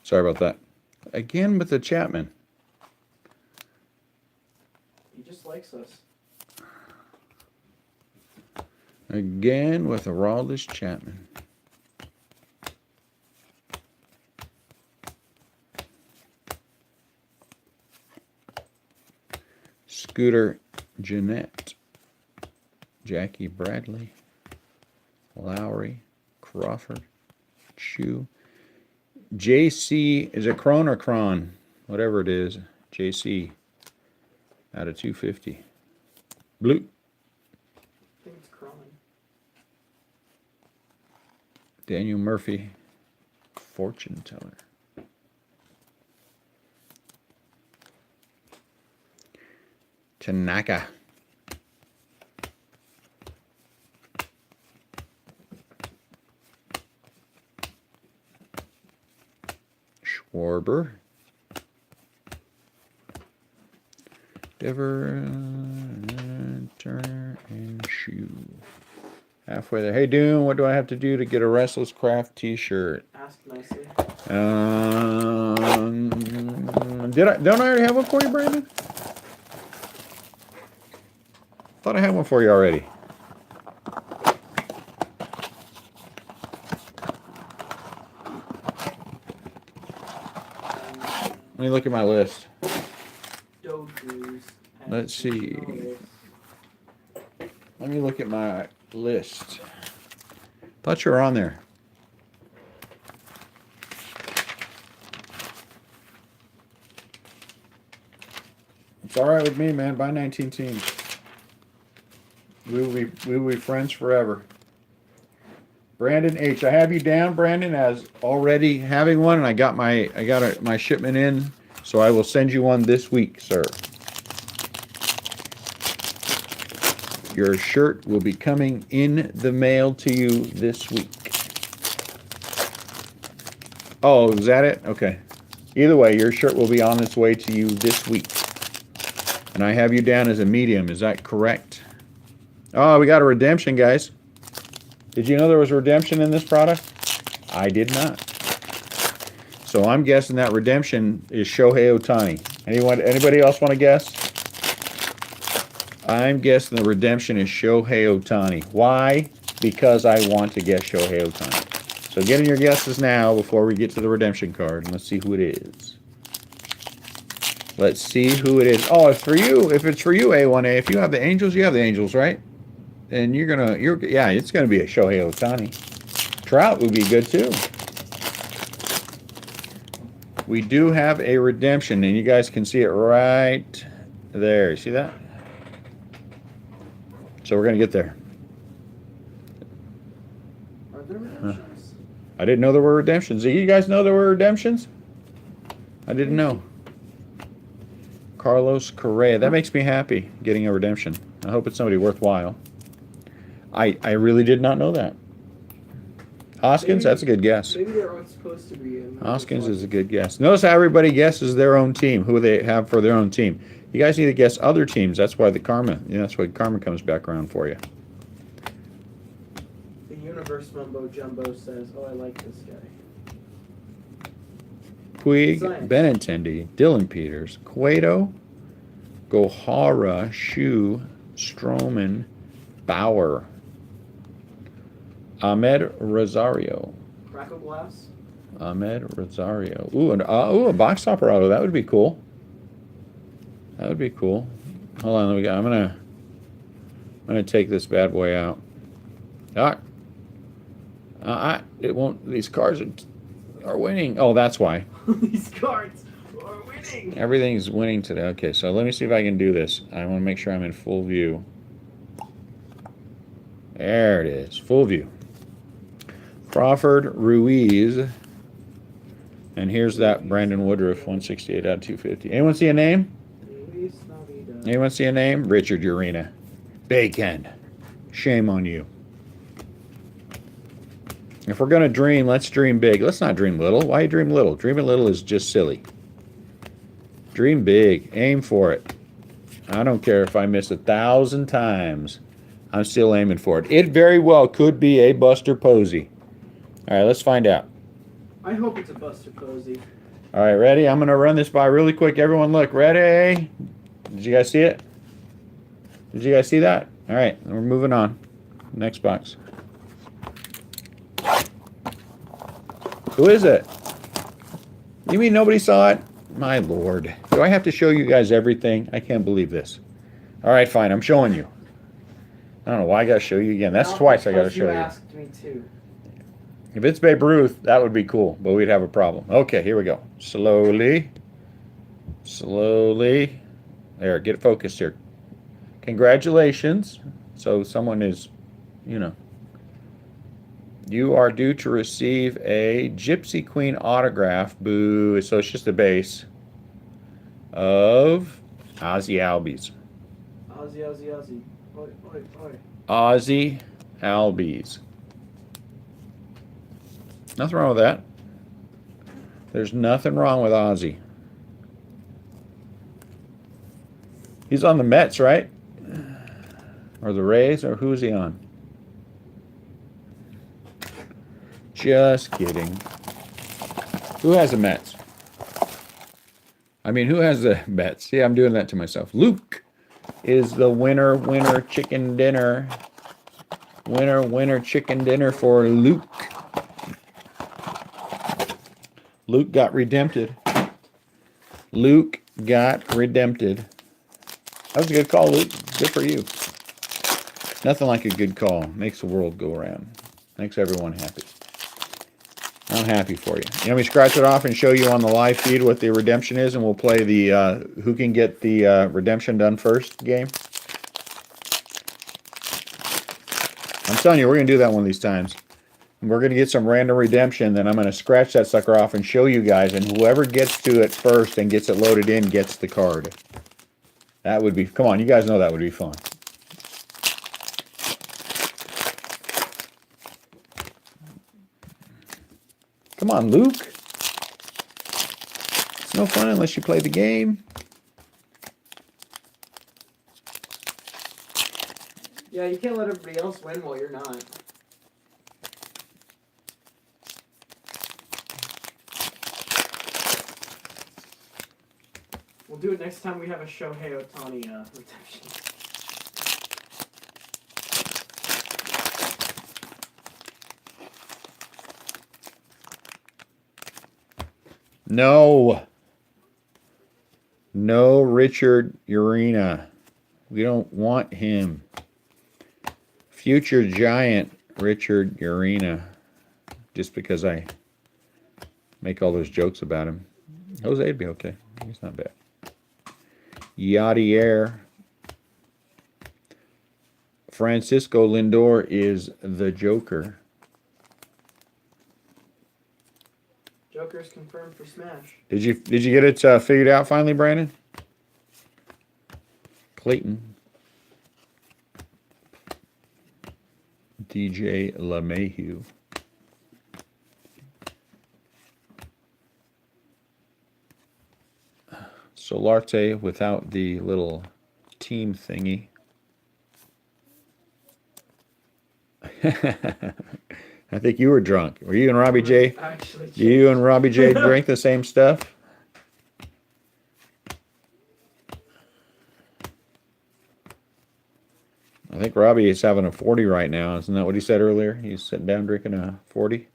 Sorry about that. Again with the Chapman. He just likes us. Again with Aroldis Chapman. Scooter Jeanette. Jackie Bradley. Lowry, Crawford, Chew. JC, is it Cron or Cron? Whatever it is. JC out of 250. Blue. I think it's crawling. Daniel Murphy, Fortune Teller. Tanaka. Schwarber. Dever, Turner, and Shoe. Halfway there. Hey, Doom, what do I have to do to get a RestlessCraft t-shirt? Ask nicely. Don't I already have one for you, Brandon? Thought I had one for you already. Let me look at my list. Let's see. Let me look at my list. Thought you were on there. It's all right with me, man. Buy 19 teams. We will be friends forever. Brandon H. I have you down, Brandon, as already having one, and I got my shipment in, so I will send you one this week, sir. Your shirt will be coming in the mail to you this week. Oh, is that it? Okay. Either way, your shirt will be on its way to you this week. And I have you down as a medium. Is that correct? Oh, we got a redemption, guys. Did you know there was redemption in this product? I did not. So I'm guessing that redemption is Shohei Ohtani. Anybody else want to guess? I'm guessing the redemption is Shohei Ohtani. Why? Because I want to guess Shohei Ohtani. So get in your guesses now before we get to the redemption card, and let's see who it is. Let's see who it is. Oh, it's for you. If it's for you, A1A. If you have the Angels, you have the Angels, right? And yeah, it's gonna be a Shohei Ohtani. Trout would be good too. We do have a redemption, and you guys can see it right there. See that? So we're gonna get there. Are there redemptions? I didn't know there were redemptions. Do you guys know there were redemptions? I didn't know. Carlos Correa. That makes me happy, getting a redemption. I hope it's somebody worthwhile. I really did not know that. Hoskins, that's a good guess. Maybe they're supposed to be in. Hoskins is a good guess. Notice how everybody guesses their own team, who they have for their own team. You guys need to guess other teams. That's why that's why karma comes back around for you. The Universe Mumbo Jumbo says, "Oh, I like this guy." Puig, Science. Benintendi, Dylan Peters, Cueto, Gohara, Shu, Stroman, Bauer, Ahmed Rosario. Crackle Glass. Ahmed Rosario. Ooh, a box topper auto. That would be cool. That would be cool. Hold on, I'm gonna take this bad boy out. It won't. These cards are winning. Oh, that's why. These cards are winning. Everything's winning today. Okay, so let me see if I can do this. I want to make sure I'm in full view. There it is, full view. Crawford, Ruiz, and here's that Brandon Woodruff, 168 out of 250. Anyone see a name? Anyone see a name? Richard Urena. Bacon. Shame on you. If we're going to dream, let's dream big. Let's not dream little. Why you dream little? Dreaming little is just silly. Dream big. Aim for it. I don't care if I miss 1,000 times. I'm still aiming for it. It very well could be a Buster Posey. All right, let's find out. I hope it's a Buster Posey. All right, ready? I'm going to run this by really quick. Everyone look. Ready? Did you guys see it? Did you guys see that? All right, we're moving on. Next box. Who is it? You mean nobody saw it? My Lord. Do I have to show you guys everything? I can't believe this. All right, fine. I'm showing you. I don't know why I gotta show you again. That's No, twice I gotta because show you you. asked me to. If it's Babe Ruth, that would be cool, but we'd have a problem. Okay, here we go. Slowly. Slowly. There, get focused here. Congratulations. So someone is, you know, you are due to receive a Gypsy Queen autograph. Boo. So it's just a base of Ozzy Albies. Ozzy. Oi, oi, oi. Ozzy Albies. Nothing wrong with that. There's nothing wrong with Ozzy. He's on the Mets, right? Or the Rays, or who's he on? Just kidding. Who has the Mets? I mean, who has the Mets? See, I'm doing that to myself. Luke is the winner chicken dinner. Winner chicken dinner for Luke. Luke got redempted. Luke got redempted. That was a good call, Luke. Good for you. Nothing like a good call. Makes the world go around. Makes everyone happy. I'm happy for you. You want me to scratch it off and show you on the live feed what the redemption is, and we'll play the who can get the redemption done first game? I'm telling you, we're going to do that one of these times. We're going to get some random redemption, then I'm going to scratch that sucker off and show you guys, and whoever gets to it first and gets it loaded in gets the card. That would be, come on, you guys know that would be fun. Come on, Luke. It's no fun unless you play the game. Yeah, you can't let everybody else win while you're not. We'll do it next time we have a Shohei Ohtani redemption. No. No Richard Urena. We don't want him. Future Giant Richard Urena. Just because I make all those jokes about him. Jose'd be okay. He's not bad. Yadier. Francisco Lindor is the Joker. Joker's confirmed for Smash. Did you get it figured out finally, Brandon? Clayton. DJ LeMahieu. Solarte without the little team thingy. I think you were drunk. Were you and Robbie J? You and Robbie J drank the same stuff? I think Robbie is having a 40 right now. Isn't that what he said earlier? He's sitting down drinking a 40.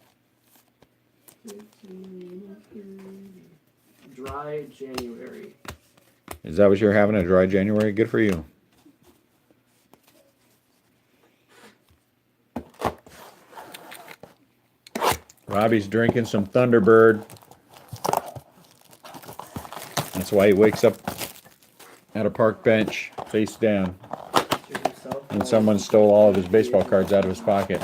Dry January. Is that what you're having, a dry January? Good for you. Robbie's drinking some Thunderbird. That's why he wakes up at a park bench, face down. And someone stole all of his baseball cards out of his pocket.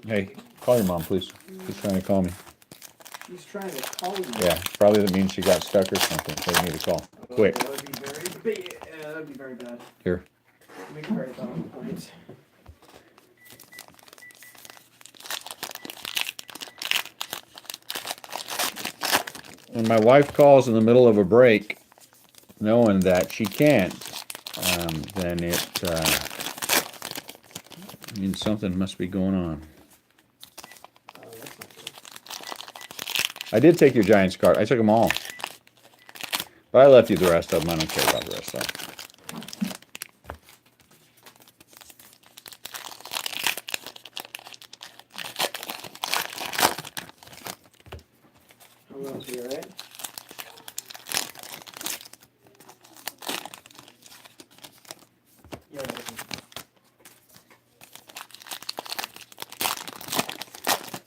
Hey, call your mom, please. She's trying to call me. She's trying to call you. Yeah, probably that means she got stuck or something, so you need to call. Quick. That would be very bad. Here. Make a very valid point. When my wife calls in the middle of a break, knowing that she can't, then it means something must be going on. I did take your Giants card. I took them all. But I left you the rest of them. I don't care about the rest of them.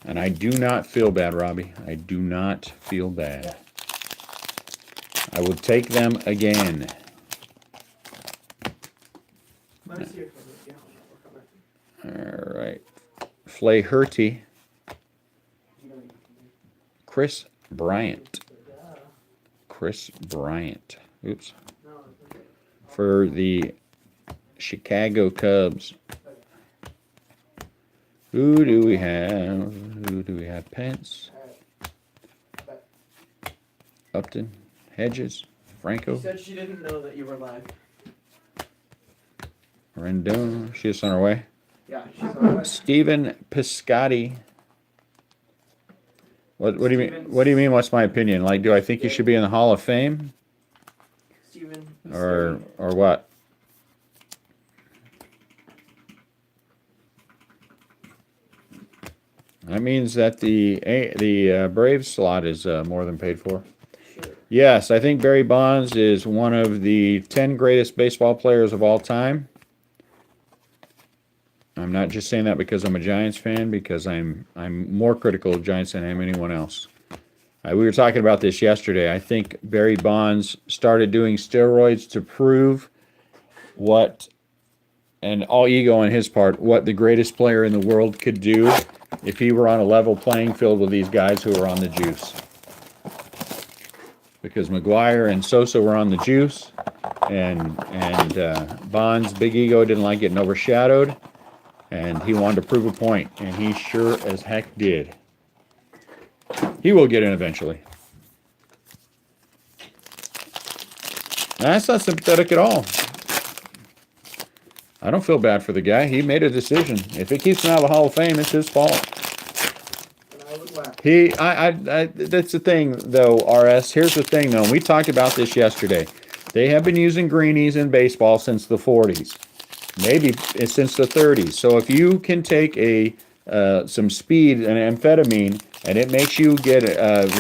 And I do not feel bad, Robbie. I do not feel bad. I will take them again. Mine's here. Yeah, I'll come back. All right. Flaherty. Chris Bryant. Chris Bryant. Oops. For the Chicago Cubs. Who do we have? Who do we have? Pence. Upton. Hedges. Franco. She said she didn't know that you were live. Rendon. She's on her way. Yeah, she's on her way. Stephen Piscotty. What do you mean? What do you mean? What's my opinion? Like, do I think you should be in the Hall of Fame, Steven. or what? That means that the Braves slot is more than paid for. Sure. Yes, I think Barry Bonds is one of the 10 greatest baseball players of all time. I'm not just saying that because I'm a Giants fan, because I'm more critical of Giants than I am anyone else. We were talking about this yesterday. I think Barry Bonds started doing steroids to prove what, and all ego on his part, what the greatest player in the world could do if he were on a level playing field with these guys who are on the juice. Because McGuire and Sosa were on the juice, and Bonds' big ego didn't like getting overshadowed, and he wanted to prove a point, and he sure as heck did. He will get in eventually. That's not sympathetic at all. I don't feel bad for the guy. He made a decision. If it keeps him out of the Hall of Fame, it's his fault. And I would laugh. That's the thing, though, RS. Here's the thing, though. We talked about this yesterday. They have been using greenies in baseball since the 40s. Maybe since the 30s. So if you can take some speed and amphetamine, and it makes you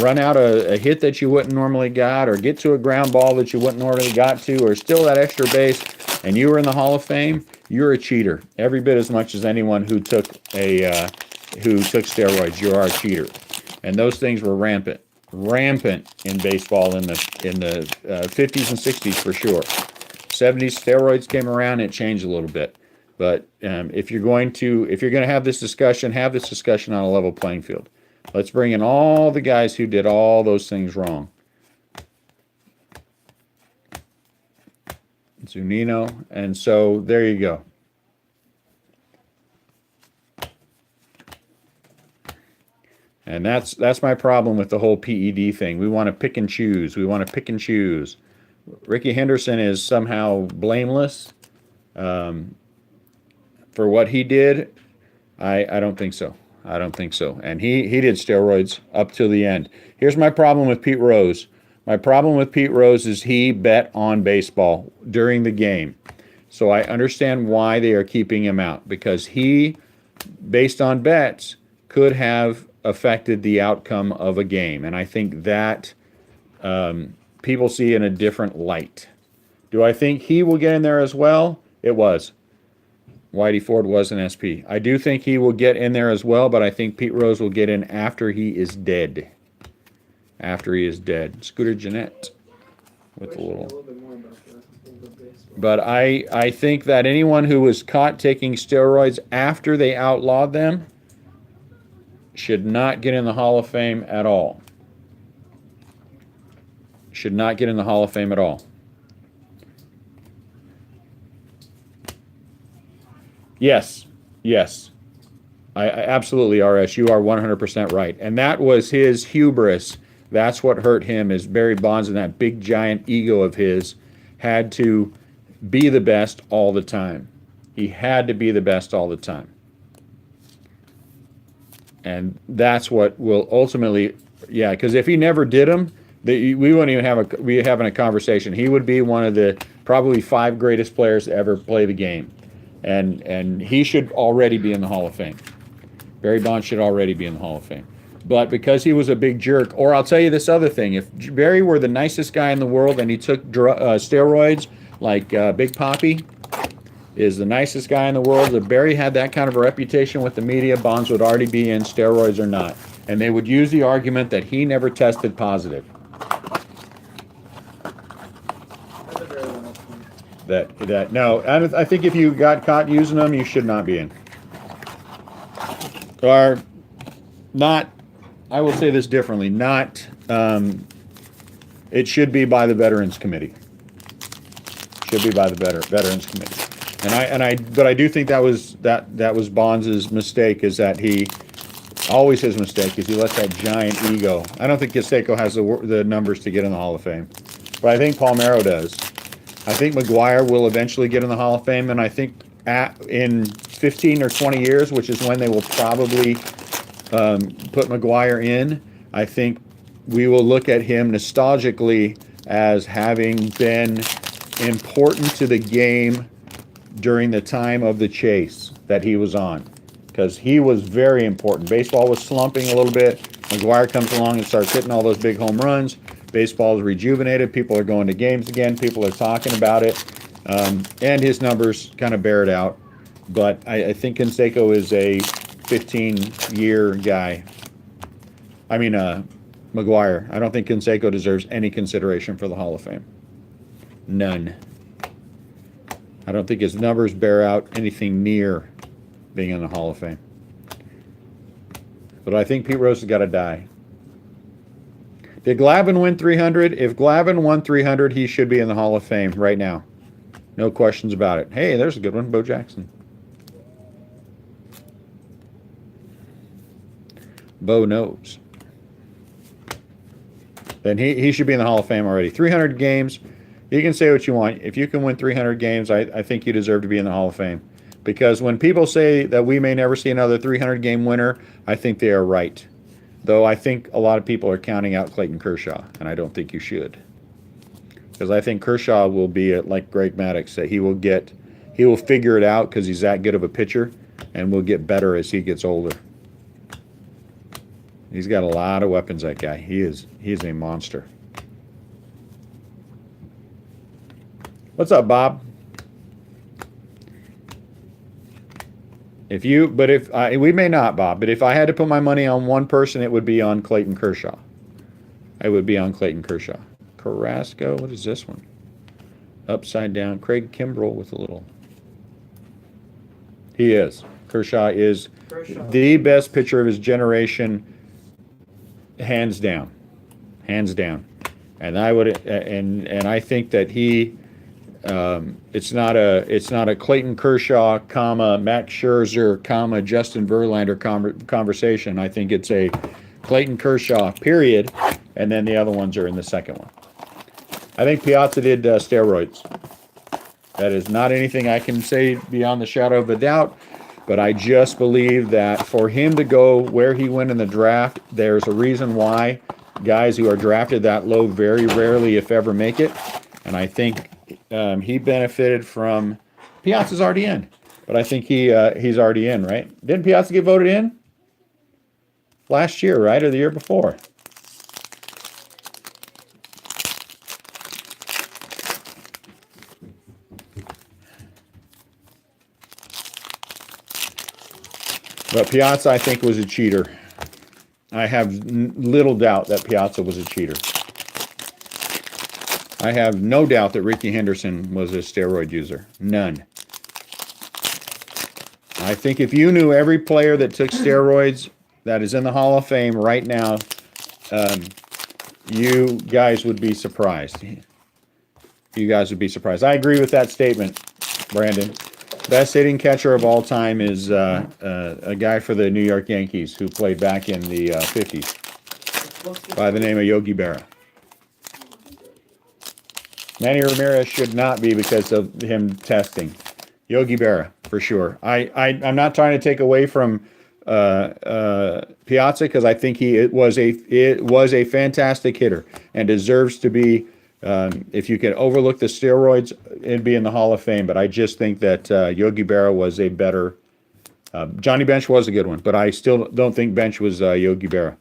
run out a hit that you wouldn't normally got, or get to a ground ball that you wouldn't normally got to, or steal that extra base, and you were in the Hall of Fame, you're a cheater. Every bit as much as anyone who took steroids. You are a cheater. And those things were rampant in baseball in the 50s and 60s for sure. 70s steroids came around, it changed a little bit. But if you're going to have this discussion on a level playing field. Let's bring in all the guys who did all those things wrong. Zunino, and so there you go. And that's my problem with the whole PED thing. We want to pick and choose. Ricky Henderson is somehow blameless for what he did. I don't think so. And he did steroids up till the end. Here's my problem with Pete Rose. My problem with Pete Rose is he bet on baseball during the game. So I understand why they are keeping him out, because he, based on bets, could have affected the outcome of a game. And I think that people see in a different light. Do I think he will get in there as well? It was. Whitey Ford was an SP. I do think he will get in there as well, but I think Pete Rose will get in after he is dead. Scooter Jeanette with a little. But I think that anyone who was caught taking steroids after they outlawed them should not get in the Hall of Fame at all. Yes. I absolutely, RS, you are 100% right. And that was his hubris. That's what hurt him, is Barry Bonds, and that big giant ego of his had to be the best all the time. He had to be the best all the time. And that's what will ultimately, because if he never did them, we wouldn't even be having a conversation. He would be one of the probably 5 greatest players to ever play the game. And he should already be in the Hall of Fame. Barry Bonds should already be in the Hall of Fame. But because he was a big jerk, or I'll tell you this other thing, if Barry were the nicest guy in the world and he took steroids like Big Papi, is the nicest guy in the world. If Barry had that kind of a reputation with the media, Bonds would already be in, steroids or not. And they would use the argument that he never tested positive. That's a very well point. No, I think if you got caught using them, you should not be in. Or not, I will say this differently, not, it should be by the Veterans Committee. Should be by the Veterans Committee. But I do think that was Bonds' mistake, is that he, always his mistake, is he let that giant ego. I don't think Canseco has the numbers to get in the Hall of Fame, but I think Palmeiro does. I think McGuire will eventually get in the Hall of Fame, and I think in 15 or 20 years, which is when they will probably put McGuire in, I think we will look at him nostalgically as having been important to the game during the time of the chase that he was on, because he was very important. Baseball was slumping a little bit. McGuire comes along and starts hitting all those big home runs. Baseball is rejuvenated. People are going to games again. People are talking about it. And his numbers kind of bear it out. But I think Canseco is a 15-year guy. I mean, McGuire. I don't think Canseco deserves any consideration for the Hall of Fame. None. I don't think his numbers bear out anything near being in the Hall of Fame. But I think Pete Rose has got to die. Did Glavine win 300? If Glavine won 300, he should be in the Hall of Fame right now. No questions about it. Hey, there's a good one. Bo Jackson. Bo knows. Then he should be in the Hall of Fame already. 300 games. You can say what you want. If you can win 300 games, I think you deserve to be in the Hall of Fame. Because when people say that we may never see another 300-game winner, I think they are right. Though I think a lot of people are counting out Clayton Kershaw, and I don't think you should. Because I think Kershaw will be like Greg Maddux said. He will figure it out because he's that good of a pitcher, and will get better as he gets older. He's got a lot of weapons, that guy. He is a monster. What's up, Bob? We may not, Bob, but if I had to put my money on one person, it would be on Clayton Kershaw. I would be on Clayton Kershaw. Carrasco, what is this one? Upside down. Craig Kimbrell with a little. He is. Kershaw is the best pitcher of his generation, hands down. Hands down. And I think that he it's not a Clayton Kershaw, Max Scherzer, Justin Verlander conversation. I think it's a Clayton Kershaw, period, and then the other ones are in the second one. I think Piazza did steroids. That is not anything I can say beyond the shadow of a doubt, but I just believe that for him to go where he went in the draft, there's a reason why guys who are drafted that low very rarely, if ever, make it. And I think he benefited from Piazza's already in, but I think he's already in, right? Didn't Piazza get voted in last year, right, or the year before? But Piazza, I think, was a cheater. I have little doubt that Piazza was a cheater. I have no doubt that Ricky Henderson was a steroid user. None. I think if you knew every player that took steroids that is in the Hall of Fame right now, you guys would be surprised. You guys would be surprised. I agree with that statement, Brandon. Best hitting catcher of all time is a guy for the New York Yankees who played back in the 50s by the name of Yogi Berra. Manny Ramirez should not be because of him testing. Yogi Berra, for sure. I'm not trying to take away from Piazza because I think it was a fantastic hitter and deserves to be. If you can overlook the steroids, it'd be in the Hall of Fame. But I just think that Yogi Berra was a better. Johnny Bench was a good one, but I still don't think Bench was Yogi Berra.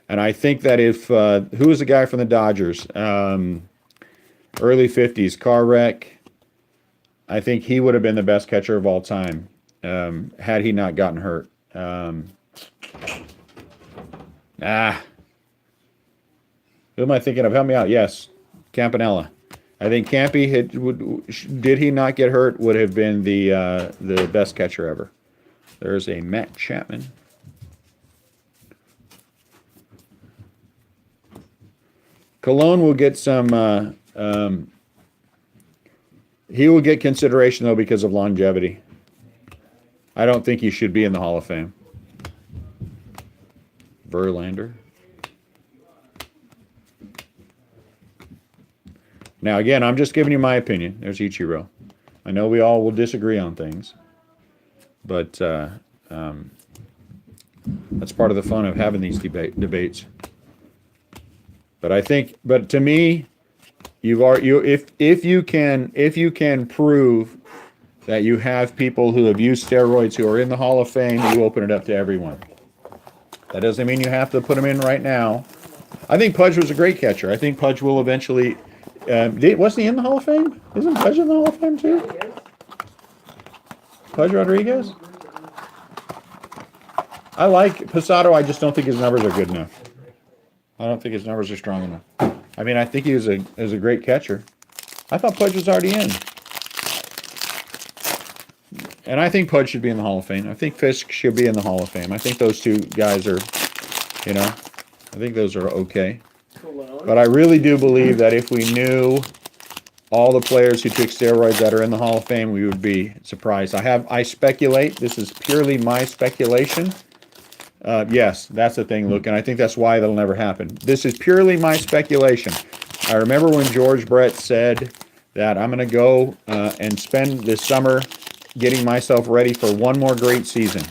And I think that if who was the guy from the Dodgers? Early 50s car wreck. I think he would have been the best catcher of all time had he not gotten hurt. Who am I thinking of? Help me out. Yes, Campanella. I think Campy did he not get hurt, would have been the best catcher ever. There's a Matt Chapman. Cologne will get some. He will get consideration though because of longevity. I don't think he should be in the Hall of Fame. Verlander. Now, again, I'm just giving you my opinion. There's Ichiro. I know we all will disagree on things, but that's part of the fun of having these debates. But I think, but to me, if you can prove that you have people who have used steroids who are in the Hall of Fame, you open it up to everyone. That doesn't mean you have to put them in right now. I think Pudge was a great catcher. I think Pudge will eventually. Wasn't he in the Hall of Fame? Isn't Pudge in the Hall of Fame too? Pudge Rodriguez? I like Posado. I just don't think his numbers are good enough. I don't think his numbers are strong enough. I mean, I think he was a great catcher. I thought Pudge was already in. And I think Pudge should be in the Hall of Fame. I think Fisk should be in the Hall of Fame. I think those two guys are, I think those are okay. But I really do believe that if we knew all the players who took steroids that are in the Hall of Fame, we would be surprised. I speculate. This is purely my speculation. Yes, that's the thing, Luke, and I think that's why that'll never happen. This is purely my speculation. I remember when George Brett said that I'm going to go and spend this summer getting myself ready for one more great season.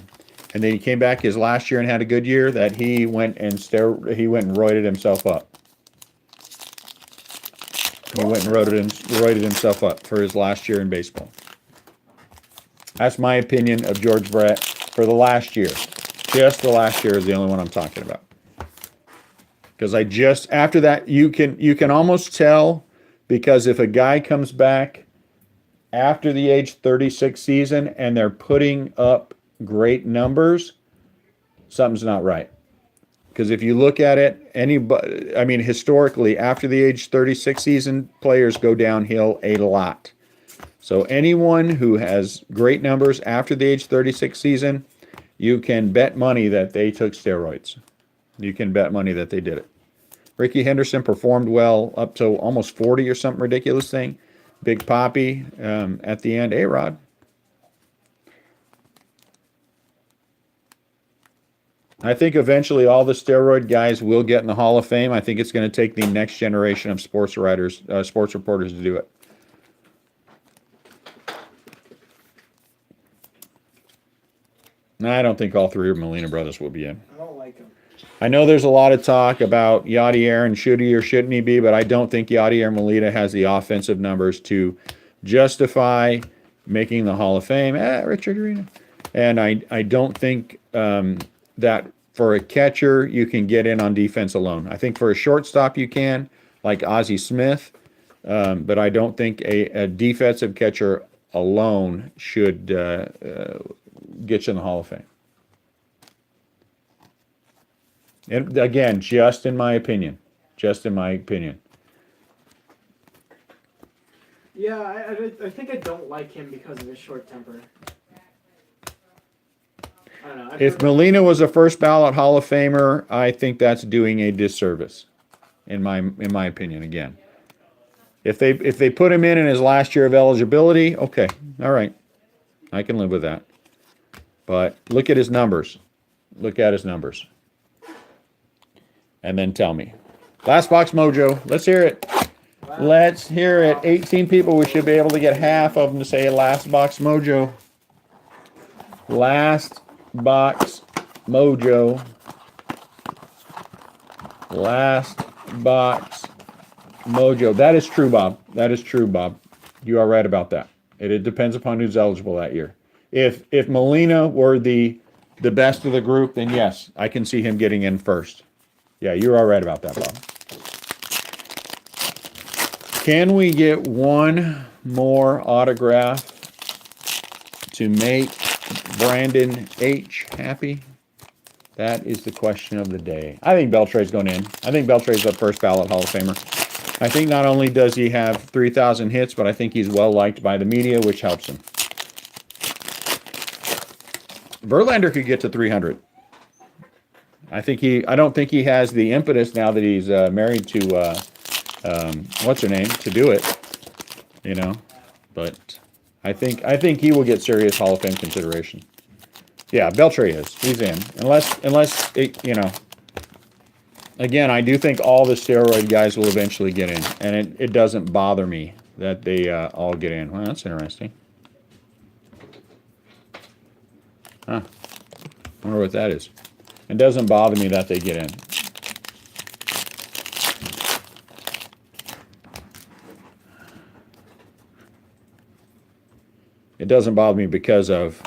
And then he came back his last year and had a good year, that he went and roided himself up. He went and roided himself up for his last year in baseball. That's my opinion of George Brett for the last year. Just the last year is the only one I'm talking about. Because after that, you can almost tell, because if a guy comes back after the age 36 season and they're putting up great numbers, something's not right. Because if you look at it, historically, after the age 36 season, players go downhill a lot. So anyone who has great numbers after the age 36 season, you can bet money that they took steroids. You can bet money that they did it. Ricky Henderson performed well up to almost 40 or something ridiculous thing. Big Papi at the end. A-Rod. I think eventually all the steroid guys will get in the Hall of Fame. I think it's going to take the next generation of sports reporters to do it. No, I don't think all three of Molina brothers will be in. I don't like him. I know there's a lot of talk about Yadier and should he or shouldn't he be, but I don't think Yadier Molina has the offensive numbers to justify making the Hall of Fame. Richard Arena. And I don't think that for a catcher you can get in on defense alone. I think for a shortstop you can, like Ozzie Smith, but I don't think a defensive catcher alone should get you in the Hall of Fame. And again, just in my opinion. Yeah, I think I don't like him because of his short temper. I don't know. If Molina was a first ballot Hall of Famer, I think that's doing a disservice, in my opinion. Again, if they put him in his last year of eligibility, okay, all right, I can live with that. But look at his numbers. And then tell me. Last Box Mojo. Let's hear it. Let's hear it. 18 people. We should be able to get half of them to say Last Box Mojo. Last Box Mojo. Last Box Mojo. That is true, Bob. You are right about that. It depends upon who's eligible that year. If Molina were the best of the group, then yes, I can see him getting in first. Yeah, you're all right about that, Bob. Can we get one more autograph to make Brandon H. happy? That is the question of the day. I think Beltre's going in. I think Beltre's the first ballot Hall of Famer. I think not only does he have 3,000 hits, but I think he's well liked by the media, which helps him. Verlander could get to 300. I don't think he has the impetus now that he's married to what's her name to do it. You know, but I think he will get serious Hall of Fame consideration. Yeah, Beltre is. He's in. Unless it, you know. Again, I do think all the steroid guys will eventually get in, and it doesn't bother me that they all get in. Well, that's interesting. Huh. I wonder what that is. It doesn't bother me that they get in. It doesn't bother me because of,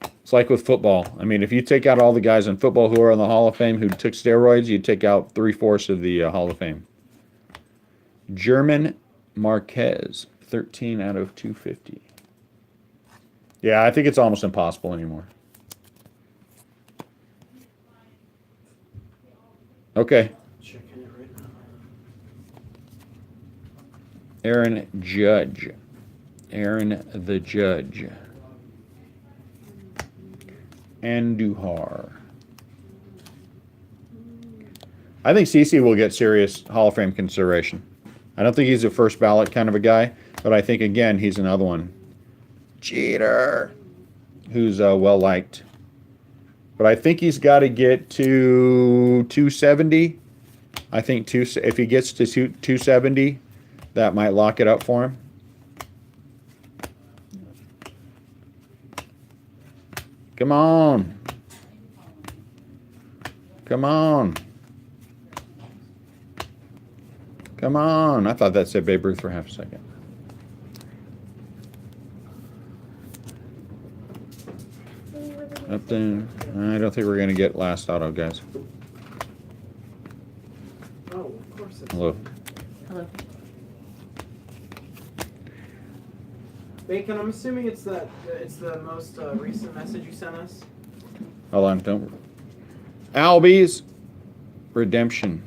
it's like with football. I mean, if you take out all the guys in football who are in the Hall of Fame who took steroids, you take out 3/4 of the Hall of Fame. German Marquez, 13 out of 250. Yeah, I think it's almost impossible anymore. Okay. Checking it right now. Aaron Judge. Aaron the Judge. Andujar. I think CeCe will get serious Hall of Fame consideration. I don't think he's a first ballot kind of a guy, but I think, again, he's another one. Cheater! Who's well liked. But I think he's got to get to 270. I think if he gets to 270, that might lock it up for him. Come on. Come on. Come on. I thought that said Babe Ruth for half a second. Up there. I don't think we're going to get last auto, guys. Oh, of course. Hello. Hello. Bacon, I'm assuming it's the most recent message you sent us. Hold on. Don't. Albies. Redemption.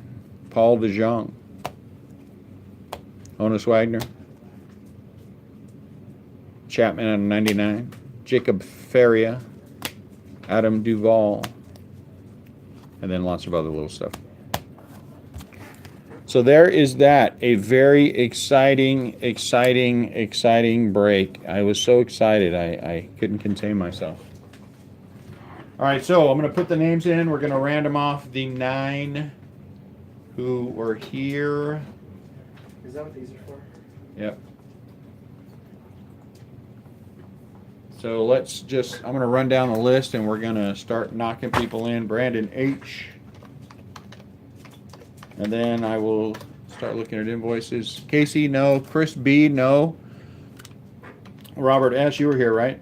Paul DeJong. Honus Wagner. Chapman out of 99. Jacob Faria. Adam Duvall. And then lots of other little stuff. So there is that. A very exciting break. I was so excited I couldn't contain myself. All right, so I'm going to put the names in. We're going to random off the 9 who were here. Is that what these are for? Yep. So let's just, I'm going to run down the list and we're going to start knocking people in. Brandon H. And then I will start looking at invoices. Casey, no. Chris B, no. Robert S, you were here, right?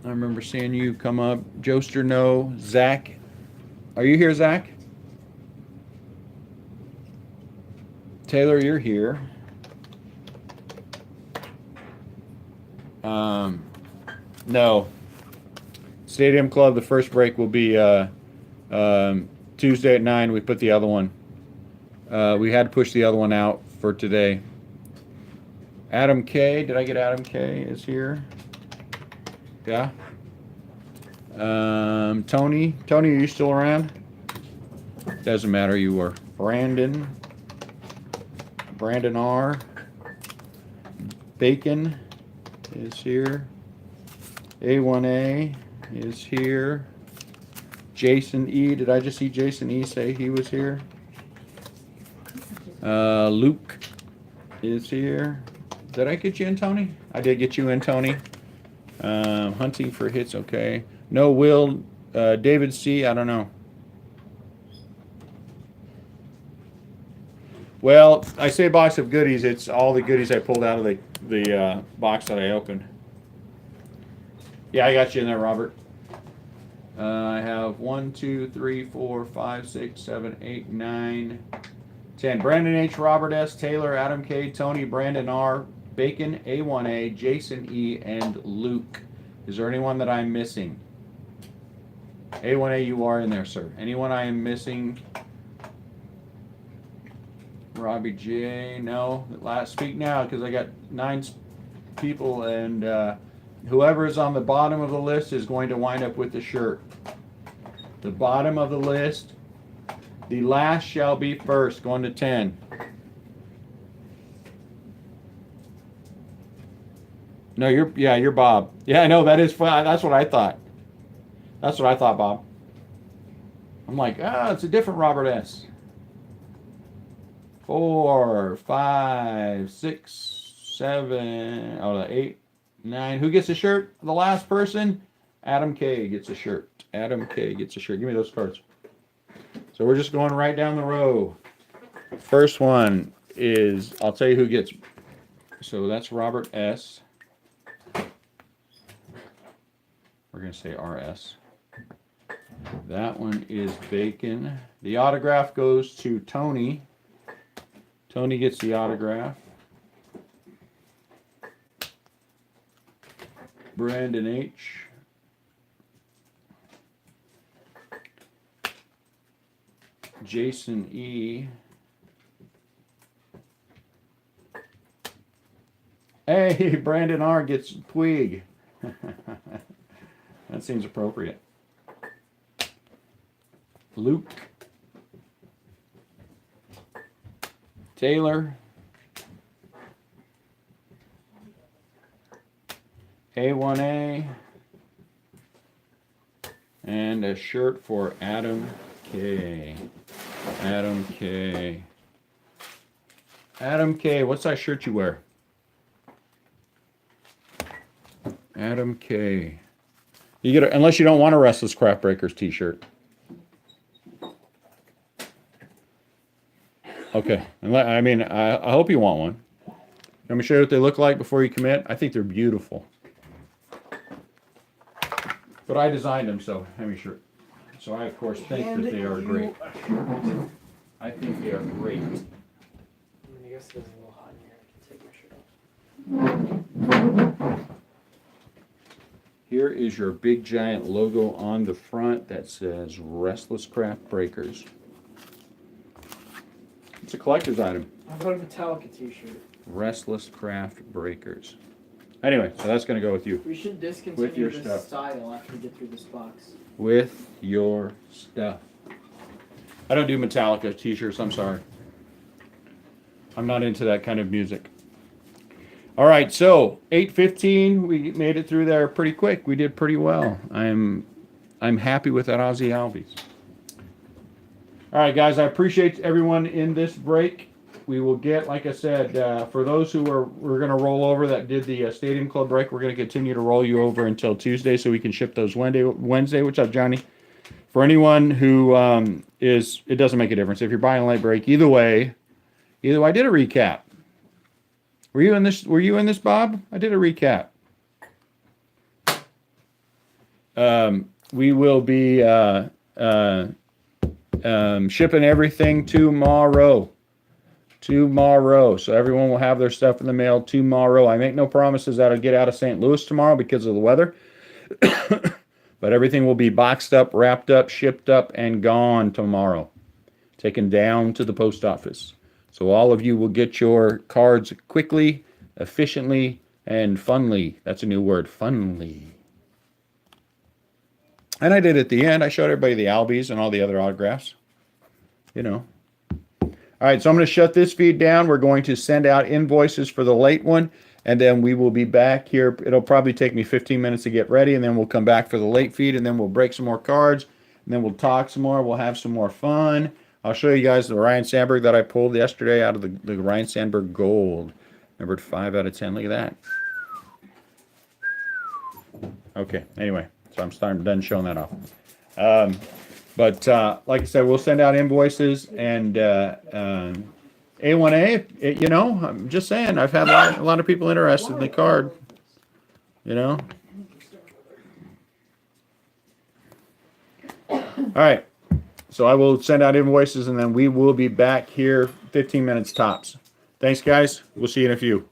I remember seeing you come up. Joester, no. Zach. Are you here, Zach? Taylor, you're here. No. Stadium Club, the first break will be Tuesday at 9. We put the other one. We had to push the other one out for today. Adam K. Did I get Adam K. is here? Yeah. Tony. Tony, are you still around? Doesn't matter. You were. Brandon R. Bacon is here. A1A is here. Jason E. Did I just see Jason E. say he was here? Luke is here. Did I get you in, Tony? I did get you in, Tony. Hunting for hits, okay. No, Will. David C. I don't know. Well, I say box of goodies. It's all the goodies I pulled out of the box that I opened. Yeah, I got you in there, Robert. I have 1, 2, 3, 4, 5, 6, 7, 8, 9, 10. Brandon H., Robert S., Taylor, Adam K., Tony, Brandon R., Bacon, A1A, Jason E., and Luke. Is there anyone that I'm missing? A1A, you are in there, sir. Anyone I am missing? Robbie J. No. Speak now, because I got 9 people, and whoever is on the bottom of the list is going to wind up with the shirt. The bottom of the list. The last shall be first, going to 10. No, you're Bob. Yeah, I know, that is fun. That's what I thought. That's what I thought, Bob. I'm like, it's a different Robert S. 4, 5, 6, 7, 8, 9. Who gets a shirt? The last person? Adam K gets a shirt. Adam K gets a shirt. Give me those cards. So we're just going right down the row. First one is, I'll tell you who gets. So that's Robert S. We're going to say RS. That one is Bacon. The autograph goes to Tony. Tony gets the autograph. Brandon H. Jason E. Hey, Brandon R. gets Puig. That seems appropriate. Luke. Taylor. A1A. And a shirt for Adam K. Adam K. Adam K. What's that shirt you wear? Adam K. You get unless you don't want a RestlessCraft Breakers t-shirt. Okay. I mean, I hope you want one. Let me show you what they look like before you commit. I think they're beautiful. But I designed them, so let me sure. So I, of course, think that they are great. I think they are great. I guess it's a little hot in here. I can take my shirt off. Here is your big giant logo on the front that says RestlessCraft Breakers. It's a collector's item. How about a Metallica t-shirt? RestlessCraft Breakers. Anyway, so that's going to go with you. We should discontinue your this stuff. style after we get through this box. With your stuff. I don't do Metallica t-shirts, I'm sorry. I'm not into that kind of music. All right, so 8:15, we made it through there pretty quick. We did pretty well. I'm happy with that Ozzy Albies. All right, guys, I appreciate everyone in this break. We will get, like I said, for those who we're going to roll over that did the Stadium Club break, we're going to continue to roll you over until Tuesday so we can ship those Wednesday. What's up, Johnny? For anyone who it doesn't make a difference. If you're buying a late break, either way, I did a recap. Were you in this, Bob? I did a recap. We will be shipping everything tomorrow. So everyone will have their stuff in the mail tomorrow. I make no promises that it'll get out of St. Louis tomorrow because of the weather. But everything will be boxed up, wrapped up, shipped up, and gone tomorrow. Taken down to the post office. So all of you will get your cards quickly, efficiently, and funly. That's a new word, funly. And I did at the end. I showed everybody the Albies and all the other autographs. You know. All right, so I'm going to shut this feed down. We're going to send out invoices for the late one, and then we will be back here. It'll probably take me 15 minutes to get ready, and then we'll come back for the late feed, and then we'll break some more cards, and then we'll talk some more. We'll have some more fun. I'll show you guys the Ryan Sandberg that I pulled yesterday out of the Ryan Sandberg Gold. Numbered 5 out of 10. Look at that. Okay, anyway, so I'm done showing that off. But like I said, we'll send out invoices, and A1A, you know, I'm just saying, I've had a lot of people interested in the card, you know. All right, So I will send out invoices, and then we will be back here 15 minutes tops. Thanks, guys. We'll see you in a few.